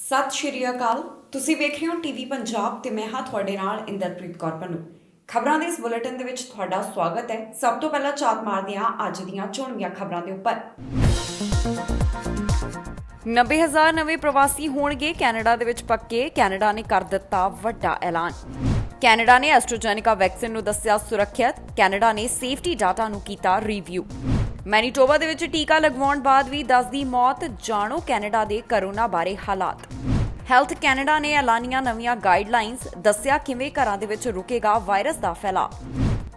ਸਤਿ ਸ਼੍ਰੀ ਅਕਾਲ। ਤੁਸੀਂ ਵੇਖ ਰਹੇ ਹੋ ਟੀਵੀ ਪੰਜਾਬ ਤੇ ਮੈਂ ਹਾਂ ਤੁਹਾਡੇ ਨਾਲ ਇੰਦਰਪ੍ਰੀਤ ਕੌਰ ਪੰਨੂ। ਖਬਰਾਂ ਦੇ ਇਸ ਬੁਲੇਟਿਨ ਦੇ ਵਿੱਚ ਤੁਹਾਡਾ ਸਵਾਗਤ ਹੈ। ਸਭ ਤੋਂ ਪਹਿਲਾਂ ਝਾਤ ਮਾਰਦੇ ਹਾਂ ਅੱਜ ਦੀਆਂ ਚੋਣਵੀਆਂ ਖਬਰਾਂ ਦੇ ਉੱਪਰ। 90,000 ਨਵੇਂ ਪ੍ਰਵਾਸੀ ਹੋਣਗੇ ਕੈਨੇਡਾ ਦੇ ਵਿੱਚ ਪੱਕੇ। ਕੈਨੇਡਾ ਨੇ ਕਰ ਦਿੱਤਾ ਵੱਡਾ ਐਲਾਨ। ਕੈਨੇਡਾ ਨੇ ਐਸਟ੍ਰਾਜੈਨੇਕਾ ਵੈਕਸੀਨ ਨੂੰ ਦੱਸਿਆ ਸੁਰੱਖਿਅਤ। ਕੈਨੇਡਾ ਨੇ ਸੇਫਟੀ ਡਾਟਾ ਨੂੰ ਕੀਤਾ ਰਿਵਿਊ। ਮੈਨੀਟੋਬਾ ਦੇ ਵਿੱਚ ਟੀਕਾ ਲਗਵਾਉਣ ਬਾਅਦ ਵੀ ਦੱਸਦੀ ਮੌਤ। ਜਾਣੋ ਕੈਨੇਡਾ ਦੇ ਕਰੋਨਾ ਬਾਰੇ ਹਾਲਾਤ। ਹੈਲਥ ਕੈਨੇਡਾ ਨੇ ਐਲਾਨੀਆਂ ਨਵੀਆਂ ਗਾਈਡਲਾਈਨਸ। ਦੱਸਿਆ ਕਿਵੇਂ ਘਰਾਂ ਦੇ ਵਿੱਚ ਰੁਕੇਗਾ ਵਾਇਰਸ ਦਾ ਫੈਲਾਅ।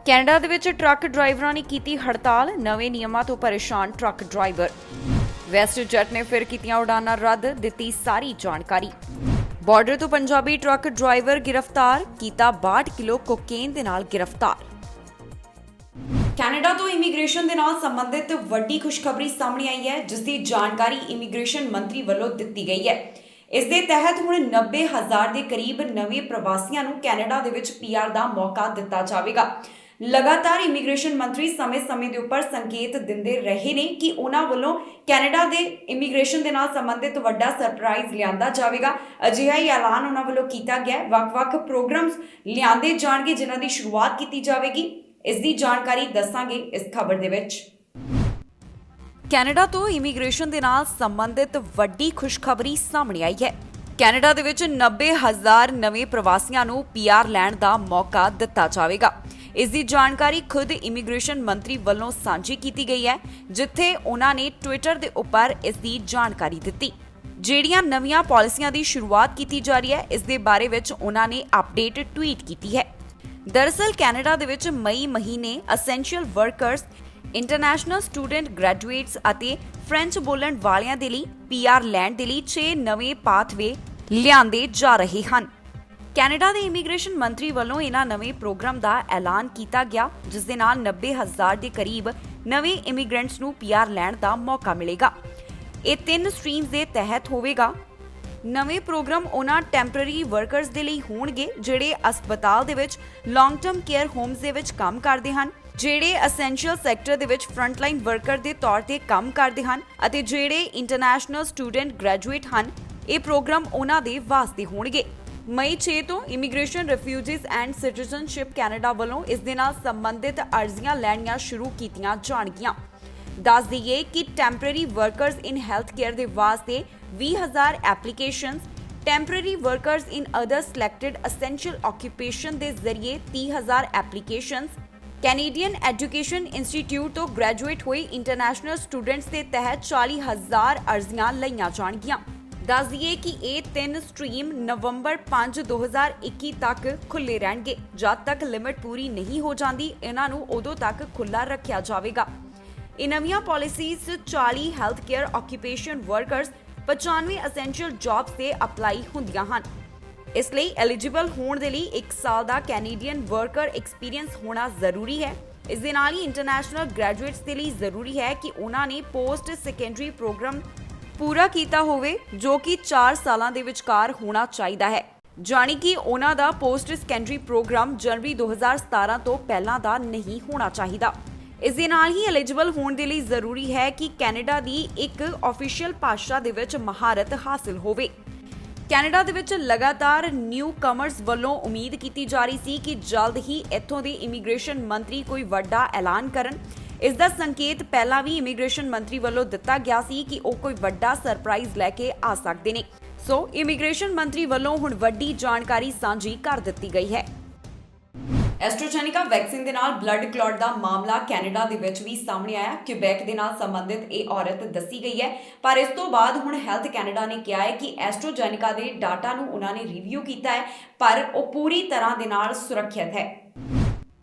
ਕੈਨੇਡਾ ਦੇ ਵਿੱਚ ਟਰੱਕ ਡਰਾਈਵਰਾਂ ਨੇ ਕੀਤੀ ਹੜਤਾਲ। ਨਵੇਂ ਨਿਯਮਾਂ ਤੋਂ ਪਰੇਸ਼ਾਨ ਟਰੱਕ ਡਰਾਈਵਰ। ਵੈਸਟ ਜੈਟ ਨੇ ਫਿਰ ਕੀਤੀਆਂ ਉਡਾਨਾਂ ਰੱਦ। ਦਿੱਤੀ ਸਾਰੀ ਜਾਣਕਾਰੀ। ਬਾਰਡਰ ਤੋਂ ਪੰਜਾਬੀ ਟਰੱਕ ਡਰਾਈਵਰ ਗ੍ਰਿਫਤਾਰ। ਕੀਤਾ 62 ਕਿਲੋ ਕੋਕੇਨ ਦੇ ਨਾਲ ਗ੍ਰਿਫਤਾਰ। ਕੈਨੇਡਾ ਤੋਂ ਇਮੀਗ੍ਰੇਸ਼ਨ ਦੇ ਨਾਲ ਸੰਬੰਧਿਤ ਵੱਡੀ ਖੁਸ਼ਖਬਰੀ ਸਾਹਮਣੇ ਆਈ ਹੈ, ਜਿਸ ਦੀ ਜਾਣਕਾਰੀ ਇਮੀਗ੍ਰੇਸ਼ਨ ਮੰਤਰੀ ਵੱਲੋਂ ਦਿੱਤੀ ਗਈ ਹੈ। ਇਸ ਦੇ ਤਹਿਤ ਹੁਣ 90,000 ਦੇ ਕਰੀਬ ਨਵੇਂ ਪ੍ਰਵਾਸੀਆਂ ਨੂੰ ਕੈਨੇਡਾ ਦੇ ਵਿੱਚ ਪੀਆਰ ਦਾ ਮੌਕਾ ਦਿੱਤਾ ਜਾਵੇਗਾ। ਲਗਾਤਾਰ ਇਮੀਗ੍ਰੇਸ਼ਨ ਮੰਤਰੀ ਸਮੇਂ-ਸਮੇਂ ਦੇ ਉੱਪਰ ਸੰਕੇਤ ਦਿੰਦੇ ਰਹੇ ਨੇ ਕਿ ਉਹਨਾਂ ਵੱਲੋਂ ਕੈਨੇਡਾ ਦੇ ਇਮੀਗ੍ਰੇਸ਼ਨ ਦੇ ਨਾਲ ਸੰਬੰਧਿਤ ਵੱਡਾ ਸਰਪ੍ਰਾਈਜ਼ ਲਿਆਂਦਾ ਜਾਵੇਗਾ। ਅਜਿਹਾ ਹੀ ਐਲਾਨ ਉਹਨਾਂ ਵੱਲੋਂ ਕੀਤਾ ਗਿਆ। ਵੱਖ-ਵੱਖ ਪ੍ਰੋਗਰਾਮਸ ਲਿਆਂਦੇ ਜਾਣਗੇ ਜਿਨ੍ਹਾਂ ਦੀ ਸ਼ੁਰੂਆਤ ਕੀਤੀ ਜਾਵੇਗੀ। ਇਸ ਦੀ ਜਾਣਕਾਰੀ ਦੱਸਾਂਗੇ ਇਸ ਖਬਰ ਦੇ ਵਿੱਚ। ਕੈਨੇਡਾ ਤੋਂ ਇਮੀਗ੍ਰੇਸ਼ਨ ਦੇ ਨਾਲ ਸੰਬੰਧਿਤ ਵੱਡੀ ਖੁਸ਼ਖਬਰੀ ਸਾਹਮਣੇ ਆਈ ਹੈ। ਕੈਨੇਡਾ ਦੇ ਵਿੱਚ 90,000 ਨਵੇਂ ਪ੍ਰਵਾਸੀਆਂ ਨੂੰ ਪੀਆਰ ਲੈਣ ਦਾ ਮੌਕਾ ਦਿੱਤਾ ਜਾਵੇਗਾ। ਇਸ ਦੀ ਜਾਣਕਾਰੀ ਖੁਦ ਇਮੀਗ੍ਰੇਸ਼ਨ ਮੰਤਰੀ ਵੱਲੋਂ ਸਾਂਝੀ ਕੀਤੀ ਗਈ ਹੈ, ਜਿੱਥੇ ਉਹਨਾਂ ਨੇ ਟਵਿੱਟਰ ਦੇ ਉੱਪਰ ਇਸ ਦੀ ਜਾਣਕਾਰੀ ਦਿੱਤੀ। ਜਿਹੜੀਆਂ ਨਵੀਆਂ ਪਾਲਿਸੀਆਂ ਦੀ ਸ਼ੁਰੂਆਤ ਕੀਤੀ ਜਾ ਰਹੀ ਹੈ, ਇਸ ਦੇ ਬਾਰੇ ਵਿੱਚ ਉਹਨਾਂ ਨੇ ਅਪਡੇਟ ਟਵੀਟ ਕੀਤੀ ਹੈ। ਦਰਅਸਲ ਕੈਨੇਡਾ ਦੇ ਵਿੱਚ ਮਈ ਮਹੀਨੇ essential workers, international student graduates ਅਤੇ ਫ੍ਰੈਂਚ ਬੋਲਣ ਵਾਲਿਆਂ ਦੇ ਲਈ ਪੀਆਰ ਲੈਣ ਦੇ ਲਈ 6 ਨਵੇਂ ਪਾਥਵੇ ਲਿਆਂਦੇ ਜਾ ਰਹੇ ਹਨ। ਕੈਨੇਡਾ ਦੇ ਇਮੀਗ੍ਰੇਸ਼ਨ ਮੰਤਰੀ ਵੱਲੋਂ ਇਹਨਾਂ ਨਵੇਂ ਪ੍ਰੋਗਰਾਮ ਦਾ ਐਲਾਨ ਕੀਤਾ ਗਿਆ, ਜਿਸ ਦੇ ਨਾਲ 90,000 ਦੇ ਕਰੀਬ ਨਵੇਂ ਇਮੀਗ੍ਰੈਂਟਸ ਨੂੰ ਪੀਆਰ ਲੈਣ ਦਾ ਮੌਕਾ ਮਿਲੇਗਾ। ਇਹ 3 ਸਟਰੀਮਸ ਦੇ ਤਹਿਤ ਹੋਵੇਗਾ। ਨਵੇਂ ਪ੍ਰੋਗਰਾਮ ਉਹਨਾਂ ਟੈਂਪਰੇਰੀ ਵਰਕਰਸ ਦੇ ਲਈ ਹੋਣਗੇ ਜਿਹੜੇ ਹਸਪਤਾਲ ਦੇ ਵਿੱਚ ਲੌਂਗ ਟਰਮ ਕੇਅਰ ਹੋਮਸ ਦੇ ਵਿੱਚ ਕੰਮ ਕਰਦੇ ਹਨ, ਜਿਹੜੇ ਅਸੈਂਸ਼ੀਅਲ ਸੈਕਟਰ ਦੇ ਵਿੱਚ ਫਰੰਟਲਾਈਨ ਵਰਕਰ ਦੇ ਤੌਰ ਤੇ ਕੰਮ ਕਰਦੇ ਹਨ ਅਤੇ ਜਿਹੜੇ ਇੰਟਰਨੈਸ਼ਨਲ ਸਟੂਡੈਂਟ ਗ੍ਰੈਜੂਏਟ ਹਨ। ਇਹ ਪ੍ਰੋਗਰਾਮ ਉਹਨਾਂ ਦੇ ਵਾਸਤੇ ਹੋਣਗੇ। ਮਈ 6 ਤੋਂ immigration, refugees and citizenship Canada ਵੱਲੋਂ ਇਸ ਦੇ ਨਾਲ ਸੰਬੰਧਿਤ ਅਰਜ਼ੀਆਂ ਲੈਣੀਆਂ ਸ਼ੁਰੂ ਕੀਤੀਆਂ ਜਾਣਗੀਆਂ। ਦੱਸ ਦਈਏ ਕਿ ਟੈਂਪਰੇਰੀ ਵਰਕਰਸ ਇਨ ਹੈਲਥ ਕੇਅਰ ਦੇ ਵਾਸਤੇ 20,000 ਐਪਲੀਕੇਸ਼ਨਸ, ਟੈਂਪਰੇਰੀ ਵਰਕਰਸ ਇਨ ਅਦਰ ਸਿਲੈਕਟਡ ਅਸੈਂਸ਼ੀਅਲ ਆਕੂਪੇਸ਼ਨ ਦੇ ਜ਼ਰੀਏ 30,000 ਐਪਲੀਕੇਸ਼ਨਸ, ਕੈਨੇਡੀਅਨ ਐਜੂਕੇਸ਼ਨ ਇੰਸਟੀਚਿਊਟ ਤੋਂ ਗ੍ਰੈਜੂਏਟ ਹੋਏ ਇੰਟਰਨੈਸ਼ਨਲ ਸਟੂਡੈਂਟਸ ਦੇ ਤਹਿਤ 40,000 ਅਰਜ਼ੀਆਂ ਲਈਆਂ ਜਾਣਗੀਆਂ। ਦੱਸ ਦਈਏ ਕਿ ਇਹ 3 ਸਟਰੀਮ ਨਵੰਬਰ 5, 2021 ਤੱਕ ਖੁੱਲੇ ਰਹਿਣਗੇ। ਜਦ ਤੱਕ ਲਿਮਿਟ ਪੂਰੀ ਨਹੀਂ ਹੋ ਜਾਂਦੀ, ਇਹਨਾਂ ਨੂੰ ਉਦੋਂ ਤੱਕ ਖੁੱਲਾ ਰੱਖਿਆ ਜਾਵੇਗਾ। ਇਹ ਨਵੀਆਂ policies 40 health care occupation workers, 95 essential jobs ਤੇ ਅਪਲਾਈ ਹੁੰਦੀਆਂ ਹਨ। ਇਸ ਲਈ ਐਲੀਜੀਬਲ ਹੋਣ ਦੇ ਲਈ 1 ਸਾਲ ਦਾ ਕੈਨੇਡੀਅਨ ਵਰਕਰ ਐਕਸਪੀਰੀਅੰਸ ਹੋਣਾ ਜ਼ਰੂਰੀ ਹੈ। ਇਸ ਦੇ ਨਾਲ ਹੀ ਇੰਟਰਨੈਸ਼ਨਲ ਗ੍ਰੈਜੂਏਟਸ ਦੇ ਲਈ ਜ਼ਰੂਰੀ ਹੈ ਕਿ ਉਹਨਾਂ ਨੇ ਪੋਸਟ ਸੈਕੰਡਰੀ ਪ੍ਰੋਗਰਾਮ ਪੂਰਾ ਕੀਤਾ ਹੋਵੇ, ਜੋ ਕਿ 4 ਸਾਲਾਂ ਦੇ ਵਿਚਕਾਰ ਹੋਣਾ ਚਾਹੀਦਾ ਹੈ। ਜਾਣੀ ਕਿ ਉਹਨਾਂ ਦਾ ਪੋਸਟ ਸੈਕੰਡਰੀ ਪ੍ਰੋਗਰਾਮ ਜਨਵਰੀ 2017 ਤੋਂ ਪਹਿਲਾਂ ਦਾ ਨਹੀਂ ਹੋਣਾ ਚਾਹੀਦਾ। ਇਸ ਦੇ ਨਾਲ ਹੀ ਐਲੀਜੀਬਲ ਹੋਣ ਦੇ ਲਈ ਜ਼ਰੂਰੀ ਹੈ ਕਿ ਕੈਨੇਡਾ ਦੀ ਇੱਕ ਆਫੀਸ਼ੀਅਲ ਭਾਸ਼ਾ ਦੇ ਵਿੱਚ ਮਹਾਰਤ ਹਾਸਲ ਹੋਵੇ। ਕੈਨੇਡਾ ਦੇ ਵਿੱਚ ਲਗਾਤਾਰ ਨਿਊ ਕਮਰਸ ਵੱਲੋਂ ਉਮੀਦ ਕੀਤੀ ਜਾ ਰਹੀ ਸੀ ਕਿ ਜਲਦ ਹੀ ਇੱਥੋਂ ਦੇ ਇਮੀਗ੍ਰੇਸ਼ਨ ਮੰਤਰੀ ਕੋਈ ਵੱਡਾ ਐਲਾਨ ਕਰਨ। ਇਸ ਦਾ ਸੰਕੇਤ ਪਹਿਲਾਂ ਵੀ ਇਮੀਗ੍ਰੇਸ਼ਨ ਮੰਤਰੀ ਵੱਲੋਂ ਦਿੱਤਾ ਗਿਆ ਸੀ ਕਿ ਉਹ ਕੋਈ ਵੱਡਾ ਸਰਪ੍ਰਾਈਜ਼ ਲੈ ਕੇ ਆ ਸਕਦੇ ਨੇ। ਸੋ ਇਮੀਗ੍ਰੇਸ਼ਨ ਮੰਤਰੀ ਵੱਲੋਂ ਹੁਣ ਵੱਡੀ ਜਾਣਕਾਰੀ ਸਾਂਝੀ ਕਰ ਦਿੱਤੀ ਗਈ ਹੈ। ਐਸਟ੍ਰਾਜੈਨੇਕਾ ਵੈਕਸੀਨ ਦੇ ਨਾਲ ਬਲੱਡ ਕਲੌਟ ਦਾ ਮਾਮਲਾ ਕੈਨੇਡਾ ਦੇ ਵਿੱਚ ਵੀ ਸਾਹਮਣੇ ਆਇਆ। ਕਿਊਬੈਕ ਦੇ ਨਾਲ ਸੰਬੰਧਿਤ ਇਹ ਔਰਤ ਦੱਸੀ ਗਈ ਹੈ, ਪਰ ਇਸ ਤੋਂ ਬਾਅਦ ਹੁਣ ਹੈਲਥ ਕੈਨੇਡਾ ਨੇ ਕਿਹਾ ਹੈ ਕਿ ਐਸਟ੍ਰਾਜੈਨੇਕਾ ਦੇ ਡਾਟਾ ਨੂੰ ਉਹਨਾਂ ਨੇ ਰਿਵਿਊ ਕੀਤਾ ਹੈ, ਪਰ ਉਹ ਪੂਰੀ ਤਰ੍ਹਾਂ ਦੇ ਨਾਲ ਸੁਰੱਖਿਅਤ ਹੈ।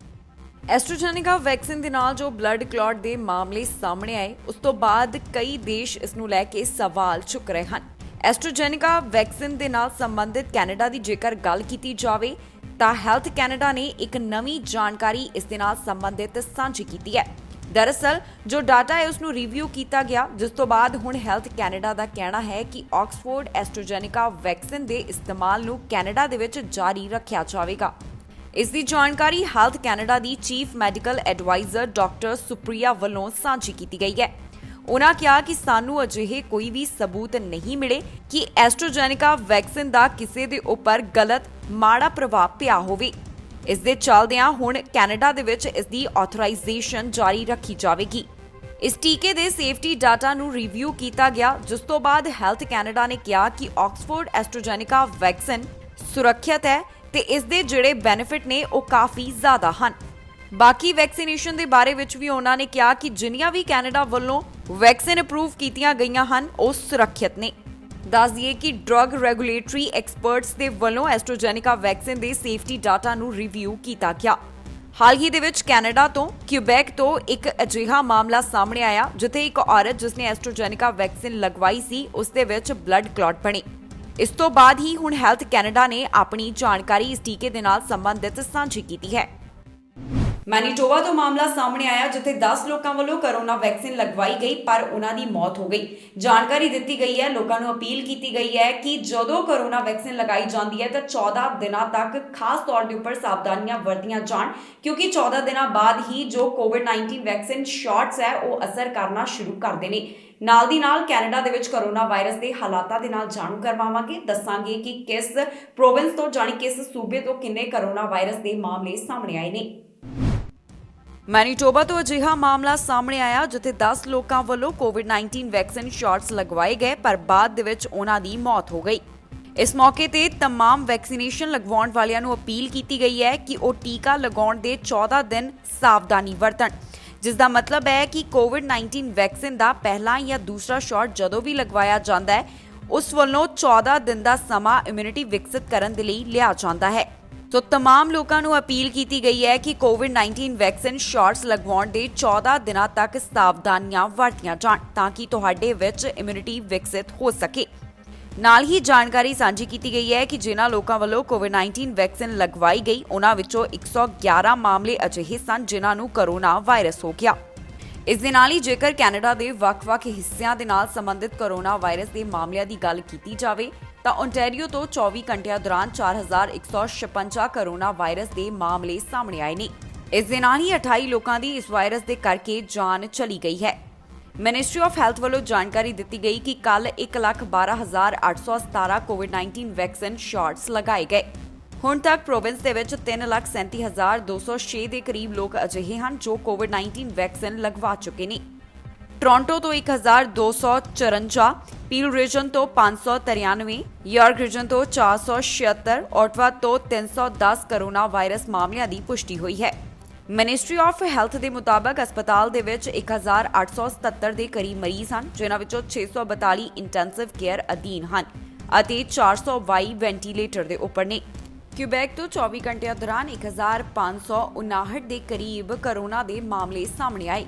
ਐਸਟ੍ਰਾਜੈਨੇਕਾ ਵੈਕਸੀਨ ਦੇ ਨਾਲ ਜੋ ਬਲੱਡ ਕਲੌਟ ਦੇ ਮਾਮਲੇ ਸਾਹਮਣੇ ਆਏ, ਉਸ ਤੋਂ ਬਾਅਦ ਕਈ ਦੇਸ਼ ਇਸ ਨੂੰ ਲੈ ਕੇ ਸਵਾਲ ਚੁੱਕ ਰਹੇ ਹਨ। ਐਸਟ੍ਰਾਜੈਨੇਕਾ ਵੈਕਸੀਨ ਦੇ ਨਾਲ ਸੰਬੰਧਿਤ ਕੈਨੇਡਾ ਦੀ ਜੇਕਰ ਗੱਲ ਕੀਤੀ ਜਾਵੇ ਤਾਂ ਹੈਲਥ ਕੈਨੇਡਾ ਨੇ ਇੱਕ ਨਵੀਂ ਜਾਣਕਾਰੀ ਇਸ ਦੇ ਨਾਲ ਸੰਬੰਧਿਤ ਸਾਂਝੀ ਕੀਤੀ ਹੈ। ਦਰਅਸਲ ਜੋ ਡਾਟਾ ਹੈ ਉਸ ਨੂੰ ਰਿਵਿਊ ਕੀਤਾ ਗਿਆ, ਜਿਸ ਤੋਂ ਬਾਅਦ ਹੁਣ ਹੈਲਥ ਕੈਨੇਡਾ ਦਾ ਕਹਿਣਾ ਹੈ ਕਿ ਆਕਸਫੋਰਡ ਐਸਟ੍ਰਾਜੈਨੇਕਾ ਵੈਕਸੀਨ ਦੇ ਇਸਤੇਮਾਲ ਨੂੰ ਕੈਨੇਡਾ ਦੇ ਵਿੱਚ ਜਾਰੀ ਰੱਖਿਆ ਜਾਵੇਗਾ। ਇਸ ਦੀ ਜਾਣਕਾਰੀ ਹੈਲਥ ਕੈਨੇਡਾ ਦੀ chief medical advisor doctor Supriya ਵੱਲੋਂ ਸਾਂਝੀ ਕੀਤੀ ਗਈ ਹੈ। ਉਨ੍ਹਾਂ ਕਿਹਾ ਕਿ ਸਾਨੂੰ ਅਜਿਹੇ ਕੋਈ ਵੀ ਸਬੂਤ ਨਹੀਂ ਮਿਲੇ ਕਿ ਐਸਟ੍ਰਾਜੈਨੇਕਾ ਵੈਕਸੀਨ ਦਾ ਕਿਸੇ ਦੇ ਉੱਪਰ ਗਲਤ ਮਾੜਾ ਪ੍ਰਭਾਵ ਪਿਆ ਹੋਵੇ। ਇਸ ਦੇ ਚੱਲਦਿਆਂ ਹੁਣ ਕੈਨੇਡਾ ਦੇ ਵਿੱਚ ਇਸ ਦੀ ਆਥੋਰਾਈਜ਼ੇਸ਼ਨ ਜਾਰੀ ਰੱਖੀ ਜਾਵੇਗੀ। ਇਸ ਟੀਕੇ ਦੇ ਸੇਫਟੀ ਡਾਟਾ ਨੂੰ ਰਿਵਿਊ ਕੀਤਾ ਗਿਆ, ਜਿਸ ਤੋਂ ਬਾਅਦ ਹੈਲਥ ਕੈਨੇਡਾ ਨੇ ਕਿਹਾ ਕਿ ਆਕਸਫੋਰਡ ਐਸਟ੍ਰਾਜੈਨੇਕਾ ਵੈਕਸੀਨ ਸੁਰੱਖਿਅਤ ਹੈ ਤੇ ਇਸ ਦੇ ਜਿਹੜੇ ਬੈਨੀਫਿਟ ਨੇ ਉਹ ਕਾਫੀ ਜ਼ਿਆਦਾ ਹਨ। ਬਾਕੀ ਵੈਕਸੀਨੇਸ਼ਨ ਦੇ ਬਾਰੇ ਵਿੱਚ ਵੀ ਉਹਨਾਂ ਨੇ ਕਿਹਾ ਕਿ ਜਿੰਨੀਆਂ ਵੀ ਕੈਨੇਡਾ ਵੱਲੋਂ ਵੈਕਸੀਨ ਅਪਰੂਵ ਕੀਤੀਆਂ ਗਈਆਂ ਹਨ ਉਹ ਸੁਰੱਖਿਅਤ ਨੇ। ਦੱਸ ਦਈਏ ਕਿ ਡਰੱਗ ਰੈਗੂਲੇਟਰੀ ਐਕਸਪਰਟਸ ਦੇ ਵੱਲੋਂ ਐਸਟ੍ਰਾਜੈਨੇਕਾ ਵੈਕਸੀਨ ਦੇ ਸੇਫਟੀ ਡਾਟਾ ਨੂੰ ਰਿਵਿਊ ਕੀਤਾ ਗਿਆ। ਹਾਲ ਹੀ ਦੇ ਵਿੱਚ ਕੈਨੇਡਾ ਤੋਂ ਕਿਊਬੈਕ ਤੋਂ ਇੱਕ ਅਜਿਹਾ ਮਾਮਲਾ ਸਾਹਮਣੇ ਆਇਆ ਜਿੱਥੇ ਇੱਕ ਔਰਤ ਜਿਸ ਨੇ ਐਸਟ੍ਰਾਜੈਨੇਕਾ ਵੈਕਸੀਨ ਲਗਵਾਈ ਸੀ ਉਸ ਦੇ ਵਿੱਚ ਬਲੱਡ ਕਲੌਟ ਬਣੇ। ਇਸ ਤੋਂ ਬਾਅਦ ਹੀ ਹੁਣ ਹੈਲਥ ਕੈਨੇਡਾ ਨੇ ਆਪਣੀ ਜਾਣਕਾਰੀ ਇਸ ਟੀਕੇ ਦੇ ਨਾਲ ਸੰਬੰਧਿਤ ਸਾਂਝੀ ਕੀਤੀ ਹੈ। ਮੈਨੀਟੋਬਾ ਤੋਂ ਮਾਮਲਾ ਸਾਹਮਣੇ ਆਇਆ ਜਿੱਥੇ 10 ਲੋਕਾਂ ਵੱਲੋਂ ਕੋਰੋਨਾ ਵੈਕਸੀਨ ਲਗਵਾਈ ਗਈ ਪਰ ਉਹਨਾਂ ਦੀ ਮੌਤ ਹੋ ਗਈ। ਜਾਣਕਾਰੀ ਦਿੱਤੀ ਗਈ ਹੈ, ਲੋਕਾਂ ਨੂੰ ਅਪੀਲ ਕੀਤੀ ਗਈ ਹੈ ਕਿ ਜਦੋਂ ਕੋਰੋਨਾ ਵੈਕਸੀਨ ਲਗਾਈ ਜਾਂਦੀ ਹੈ ਤਾਂ 14 ਦਿਨਾਂ ਤੱਕ ਖਾਸ ਤੌਰ ਦੇ ਉੱਪਰ ਸਾਵਧਾਨੀਆਂ ਵਰਤੀਆਂ ਜਾਣ, ਕਿਉਂਕਿ 14 ਦਿਨਾਂ ਬਾਅਦ ਹੀ ਜੋ ਕੋਵਿਡ-19 ਵੈਕਸੀਨ ਸ਼ਾਟਸ ਹੈ ਉਹ ਅਸਰ ਕਰਨਾ ਸ਼ੁਰੂ ਕਰਦੇ ਨੇ। ਨਾਲ ਦੀ ਨਾਲ ਕੈਨੇਡਾ ਦੇ ਵਿੱਚ ਕੋਰੋਨਾ ਵਾਇਰਸ ਦੇ ਹਾਲਾਤਾਂ ਦੇ ਨਾਲ ਜਾਣੂ ਕਰਵਾਵਾਂਗੇ, ਦੱਸਾਂਗੇ ਕਿ ਕਿਸ ਪ੍ਰੋਵਿੰਸ ਤੋਂ ਜਾਣੀ ਕਿਸ ਸੂਬੇ ਤੋਂ ਕਿੰਨੇ ਕੋਰੋਨਾ ਵਾਇਰਸ ਦੇ ਮਾਮਲੇ ਸਾਹਮਣੇ ਆਏ ਨੇ। ਮੈਨੀਟੋਬਾ ਤੋਂ ਅਜਿਹਾ ਮਾਮਲਾ ਸਾਹਮਣੇ ਆਇਆ ਜਿੱਥੇ 10 ਲੋਕਾਂ ਵੱਲੋਂ ਕੋਵਿਡ-19 ਵੈਕਸੀਨ ਸ਼ਾਟਸ ਲਗਵਾਏ ਗਏ ਪਰ ਬਾਅਦ ਦੇ ਵਿੱਚ ਉਹਨਾਂ ਦੀ ਮੌਤ ਹੋ ਗਈ। ਇਸ ਮੌਕੇ ਤੇ तमाम ਵੈਕਸੀਨੇਸ਼ਨ ਲਗਵਾਉਣ ਵਾਲਿਆਂ ਨੂੰ ਅਪੀਲ ਕੀਤੀ ਗਈ ਹੈ ਕਿ ਉਹ ਟੀਕਾ ਲਗਾਉਣ ਦੇ 14 ਦਿਨ ਸਾਵਧਾਨੀ ਵਰਤਣ, ਜਿਸ ਦਾ ਮਤਲਬ ਹੈ ਕਿ ਕੋਵਿਡ-19 ਵੈਕਸੀਨ ਦਾ ਪਹਿਲਾ ਜਾਂ ਦੂਸਰਾ ਸ਼ਾਟ ਜਦੋਂ ਵੀ ਲਗਵਾਇਆ ਜਾਂਦਾ ਹੈ ਉਸ ਵੱਲੋਂ 14 ਦਿਨ ਦਾ ਸਮਾਂ ਇਮਿਊਨਿਟੀ ਵਿਕਸਿਤ ਕਰਨ ਦੇ ਲਈ ਲਿਆ ਜਾਂਦਾ ਹੈ। ਸੋ तमाम ਲੋਕਾਂ ਨੂੰ ਅਪੀਲ ਕੀਤੀ ਗਈ ਹੈ ਕਿ ਕੋਵਿਡ-19 ਵੈਕਸੀਨ ਸ਼ਾਟਸ ਲਗਵਾਉਣ ਦੇ 14 ਦਿਨਾਂ ਤੱਕ ਸਾਵਧਾਨੀਆਂ ਵਰਤੀਆਂ ਜਾਣ ਤਾਂ ਕਿ ਤੁਹਾਡੇ ਵਿੱਚ ਇਮਿਊਨਿਟੀ ਵਿਕਸਿਤ ਹੋ ਸਕੇ। ਨਾਲ ਹੀ ਜਾਣਕਾਰੀ ਸਾਂਝੀ ਕੀਤੀ ਗਈ ਹੈ ਕਿ ਜਿਨ੍ਹਾਂ ਲੋਕਾਂ ਵੱਲੋਂ ਕੋਵਿਡ-19 ਵੈਕਸੀਨ ਲਗਵਾਈ ਗਈ ਉਹਨਾਂ ਵਿੱਚੋਂ 111 ਮਾਮਲੇ ਅਜਿਹੇ ਸਨ ਜਿਨ੍ਹਾਂ ਨੂੰ ਕੋਰੋਨਾ ਵਾਇਰਸ ਹੋ ਗਿਆ। ਇਸ ਦੇ ਨਾਲ ਹੀ ਜੇਕਰ ਕੈਨੇਡਾ ਦੇ ਵੱਖ-ਵੱਖ ਹਿੱਸਿਆਂ ਦੇ ਨਾਲ ਸੰਬੰਧਿਤ ਕੋਰੋਨਾ ਵਾਇਰਸ ਦੇ ਮਾਮਲਿਆਂ ਦੀ ਗੱਲ ਕੀਤੀ ਜਾਵੇ ਤਾਂ ਓਨਟਾਰੀਓ ਤੋਂ 24 ਘੰਟਿਆਂ ਦੌਰਾਨ 4156 ਕੋਰੋਨਾ ਵਾਇਰਸ ਦੇ ਮਾਮਲੇ ਸਾਹਮਣੇ ਆਏ ਨੇ। ਇਸ ਦੇ ਨਾਲ ਹੀ 28 ਲੋਕਾਂ ਦੀ ਇਸ ਵਾਇਰਸ ਦੇ ਕਰਕੇ ਜਾਨ ਚਲੀ ਗਈ ਹੈ। ਮਿਨਿਸਟਰੀ ਆਫ ਹੈਲਥ ਵੱਲੋਂ ਜਾਣਕਾਰੀ ਦਿੱਤੀ ਗਈ ਕਿ ਕੱਲ 1,12,817 ਕੋਵਿਡ-19 ਵੈਕਸੀਨ ਸ਼ਾਟਸ ਲਗਾਏ ਗਏ। ਹੁਣ ਤੱਕ ਪ੍ਰੋਵਿੰਸ ਦੇ ਵਿੱਚ 3,37,206 ਦੇ ਕਰੀਬ ਲੋਕ ਅਜਿਹੇ ਹਨ ਜੋ ਕੋਵਿਡ-19 ਵੈਕਸੀਨ ਲਗਵਾ ਚੁੱਕੇ ਨੇ। ਟੋਰਾਂਟੋ ਤੋਂ 1,254, ਪੀਲ ਰੀਜਨ ਤੋਂ 593, ਯਾਰਕ ਰੀਜਨ ਤੋਂ 476, ਓਟਵਾ ਤੋਂ 310 ਕੋਰੋਨਾ ਵਾਇਰਸ ਮਾਮਲਿਆਂ ਦੀ ਪੁਸ਼ਟੀ ਹੋਈ ਹੈ। ਮਿਨਿਸਟਰੀ ਆਫ ਹੈਲਥ ਦੇ ਮੁਤਾਬਕ ਹਸਪਤਾਲ ਦੇ ਵਿੱਚ 1,877 ਦੇ ਕਰੀਬ ਮਰੀਜ਼ ਹਨ, ਜਿਨ੍ਹਾਂ ਵਿੱਚੋਂ 642 ਇੰਟੈਂਸਿਵ ਕੇਅਰ ਅਧੀਨ ਹਨ ਅਤੇ 422 ਵੈਂਟੀਲੇਟਰ ਦੇ ਉੱਪਰ ਨੇ। ਕਿਊਬੈਕ ਤੋਂ 24 ਘੰਟਿਆਂ ਦੌਰਾਨ 1,559 ਦੇ ਕਰੀਬ ਕੋਰੋਨਾ ਦੇ ਮਾਮਲੇ ਸਾਹਮਣੇ ਆਏ।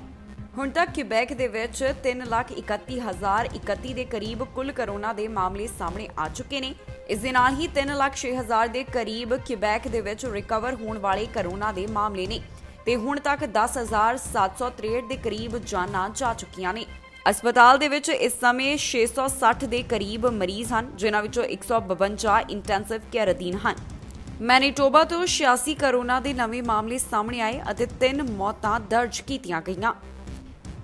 ਹੁਣ ਤੱਕ ਕਿਊਬੈਕ ਦੇ ਵਿੱਚ 3,31,031 ਦੇ ਕਰੀਬ ਕੁੱਲ ਕੋਰੋਨਾ ਦੇ ਮਾਮਲੇ ਸਾਹਮਣੇ ਆ ਚੁੱਕੇ ਨੇ। ਇਸ ਦੇ ਨਾਲ ਹੀ 3,06,000 ਦੇ ਕਰੀਬ ਕਿਊਬੈਕ ਦੇ ਵਿੱਚ ਰਿਕਵਰ ਹੋਣ ਵਾਲੇ ਕੋਰੋਨਾ ਦੇ ਮਾਮਲੇ ਨੇ ਤੇ ਹੁਣ ਤੱਕ 10,763 ਦੇ ਕਰੀਬ ਜਾਨਾਂ ਜਾ ਚੁੱਕੀਆਂ ਨੇ। ਹਸਪਤਾਲ ਦੇ ਵਿੱਚ ਇਸ ਸਮੇਂ 660 ਦੇ ਕਰੀਬ ਮਰੀਜ਼ ਹਨ, ਜਿਨ੍ਹਾਂ ਵਿੱਚੋਂ 152 ਇੰਟੈਂਸਿਵ ਕੇਅਰ ਅਧੀਨ ਹਨ। ਮੈਨੀਟੋਬਾ ਤੋਂ 86 ਕੋਰੋਨਾ ਦੇ ਨਵੇਂ ਮਾਮਲੇ ਸਾਹਮਣੇ ਆਏ ਅਤੇ 3 ਮੌਤਾਂ ਦਰਜ ਕੀਤੀਆਂ ਗਈਆਂ।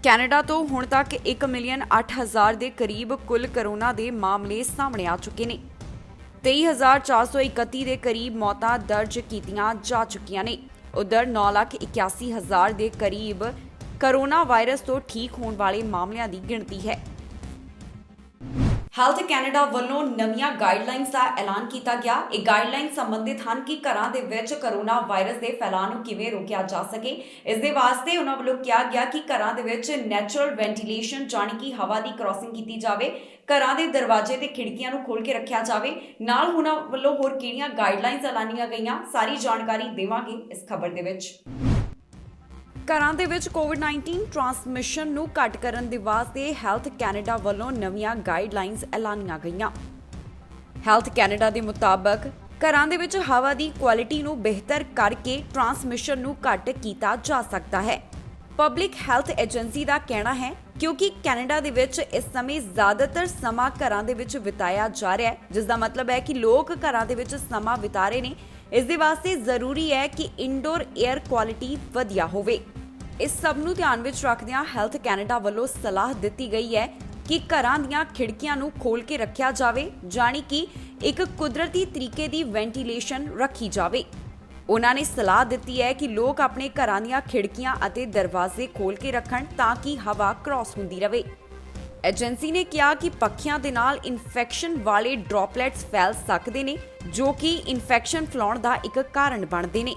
ਕੈਨੇਡਾ ਤੋਂ ਹੁਣ ਤੱਕ 1,08,000 ਦੇ ਕਰੀਬ ਕੁੱਲ ਕੋਰੋਨਾ ਦੇ ਮਾਮਲੇ ਸਾਹਮਣੇ ਆ ਚੁੱਕੇ ਨੇ। 23,431 ਦੇ ਕਰੀਬ ਮੌਤਾਂ ਦਰਜ ਕੀਤੀਆਂ ਜਾ ਚੁੱਕੀਆਂ ਨੇ। ਉਧਰ 9,81,000 ਦੇ ਕਰੀਬ ਕੋਰੋਨਾ ਵਾਇਰਸ ਤੋਂ ਠੀਕ ਹੋਣ ਵਾਲੇ ਮਾਮਲਿਆਂ ਦੀ ਗਿਣਤੀ ਹੈ। ਹੈਲਥ ਕੈਨੇਡਾ ਵੱਲੋਂ ਨਵੀਆਂ ਗਾਈਡਲਾਈਨਸ ਦਾ ਐਲਾਨ ਕੀਤਾ ਗਿਆ। ਇਹ ਗਾਈਡਲਾਈਨ ਸੰਬੰਧਿਤ ਹਨ ਕਿ ਘਰਾਂ ਦੇ ਵਿੱਚ ਕੋਰੋਨਾ ਵਾਇਰਸ ਦੇ ਫੈਲਾਅ ਨੂੰ ਕਿਵੇਂ ਰੋਕਿਆ ਜਾ ਸਕੇ। ਇਸ ਦੇ ਵਾਸਤੇ ਉਹਨਾਂ ਵੱਲੋਂ ਕਿਹਾ ਗਿਆ ਕਿ ਘਰਾਂ ਦੇ ਵਿੱਚ ਨੈਚੁਰਲ ਵੈਂਟੀਲੇਸ਼ਨ ਜਾਣੀ ਕਿ ਹਵਾ ਦੀ ਕ੍ਰਾਸਿੰਗ ਕੀਤੀ ਜਾਵੇ, ਘਰਾਂ ਦੇ ਦਰਵਾਜ਼ੇ ਤੇ ਖਿੜਕੀਆਂ ਨੂੰ ਖੋਲ੍ਹ ਕੇ ਰੱਖਿਆ ਜਾਵੇ। ਨਾਲ ਉਹਨਾਂ ਵੱਲੋਂ ਹੋਰ ਕਿਹੜੀਆਂ ਗਾਈਡਲਾਈਨਸ ਐਲਾਨੀਆਂ ਗਈਆਂ, ਸਾਰੀ ਜਾਣਕਾਰੀ ਦੇਵਾਂਗੇ ਇਸ ਖਬਰ ਦੇ ਵਿੱਚ। ਘਰਾਂ ਦੇ ਵਿੱਚ ਕੋਵਿਡ-19 ਟ੍ਰਾਂਸਮਿਸ਼ਨ ਨੂੰ ਘੱਟ ਕਰਨ ਦੇ ਵਾਸਤੇ ਹੈਲਥ ਕੈਨੇਡਾ ਵੱਲੋਂ ਨਵੀਆਂ ਗਾਈਡਲਾਈਨਸ ਐਲਾਨੀਆਂ ਗਈਆਂ। ਹੈਲਥ ਕੈਨੇਡਾ ਦੇ ਮੁਤਾਬਕ ਘਰਾਂ ਦੇ ਵਿੱਚ ਹਵਾ ਦੀ ਕੁਆਲਿਟੀ ਨੂੰ ਬਿਹਤਰ ਕਰਕੇ ਟ੍ਰਾਂਸਮਿਸ਼ਨ ਨੂੰ ਘੱਟ ਕੀਤਾ ਜਾ ਸਕਦਾ ਹੈ। ਪਬਲਿਕ ਹੈਲਥ ਏਜੰਸੀ ਦਾ ਕਹਿਣਾ ਹੈ ਕਿਉਂਕਿ ਕੈਨੇਡਾ ਦੇ ਵਿੱਚ ਇਸ ਸਮੇਂ ਜ਼ਿਆਦਾਤਰ ਸਮਾਂ ਘਰਾਂ ਦੇ ਵਿੱਚ ਬਿਤਾਇਆ ਜਾ ਰਿਹਾ ਹੈ, ਜਿਸ ਦਾ ਮਤਲਬ ਹੈ ਕਿ ਲੋਕ ਘਰਾਂ ਦੇ ਵਿੱਚ ਸਮਾਂ ਬਿਤਾ ਰਹੇ ਨੇ। ਇਸ ਦੇ ਵਾਸਤੇ ਜ਼ਰੂਰੀ ਹੈ ਕਿ ਇਨਡੋਰ 에ਅਰ ਕੁਆਲਿਟੀ ਵਧੀਆ ਹੋਵੇ। ਇਸ ਸਭ ਨੂੰ ਧਿਆਨ ਵਿੱਚ ਰੱਖਦਿਆਂ ਹੈਲਥ ਕੈਨੇਡਾ ਵੱਲੋਂ ਸਲਾਹ ਦਿੱਤੀ ਗਈ ਹੈ ਕਿ ਘਰਾਂ ਦੀਆਂ ਖਿੜਕੀਆਂ ਨੂੰ ਖੋਲ੍ਹ ਕੇ ਰੱਖਿਆ ਜਾਵੇ, ਜਾਣੀ ਕਿ ਇੱਕ ਕੁਦਰਤੀ ਤਰੀਕੇ ਦੀ ਵੈਂਟੀਲੇਸ਼ਨ ਰੱਖੀ ਜਾਵੇ। ਉਹਨਾਂ ਨੇ ਸਲਾਹ ਦਿੱਤੀ ਹੈ ਕਿ ਲੋਕ ਆਪਣੇ ਘਰਾਂ ਦੀਆਂ ਖਿੜਕੀਆਂ ਅਤੇ ਦਰਵਾਜ਼ੇ ਖੋਲ੍ਹ ਕੇ ਰੱਖਣ ਤਾਂ ਕਿ ਹਵਾ ਕ੍ਰਾਸ ਹੁੰਦੀ ਰਹੇ। ਏਜੰਸੀ ਨੇ ਕਿਹਾ ਕਿ ਪੱਖਿਆਂ ਦੇ ਨਾਲ ਇਨਫੈਕਸ਼ਨ ਵਾਲੇ ਡ੍ਰੌਪਲੇਟਸ ਫੈਲ ਸਕਦੇ ਨੇ, ਜੋ ਕਿ ਇਨਫੈਕਸ਼ਨ ਫੈਲਾਉਣ ਦਾ ਇੱਕ ਕਾਰਨ ਬਣਦੇ ਨੇ।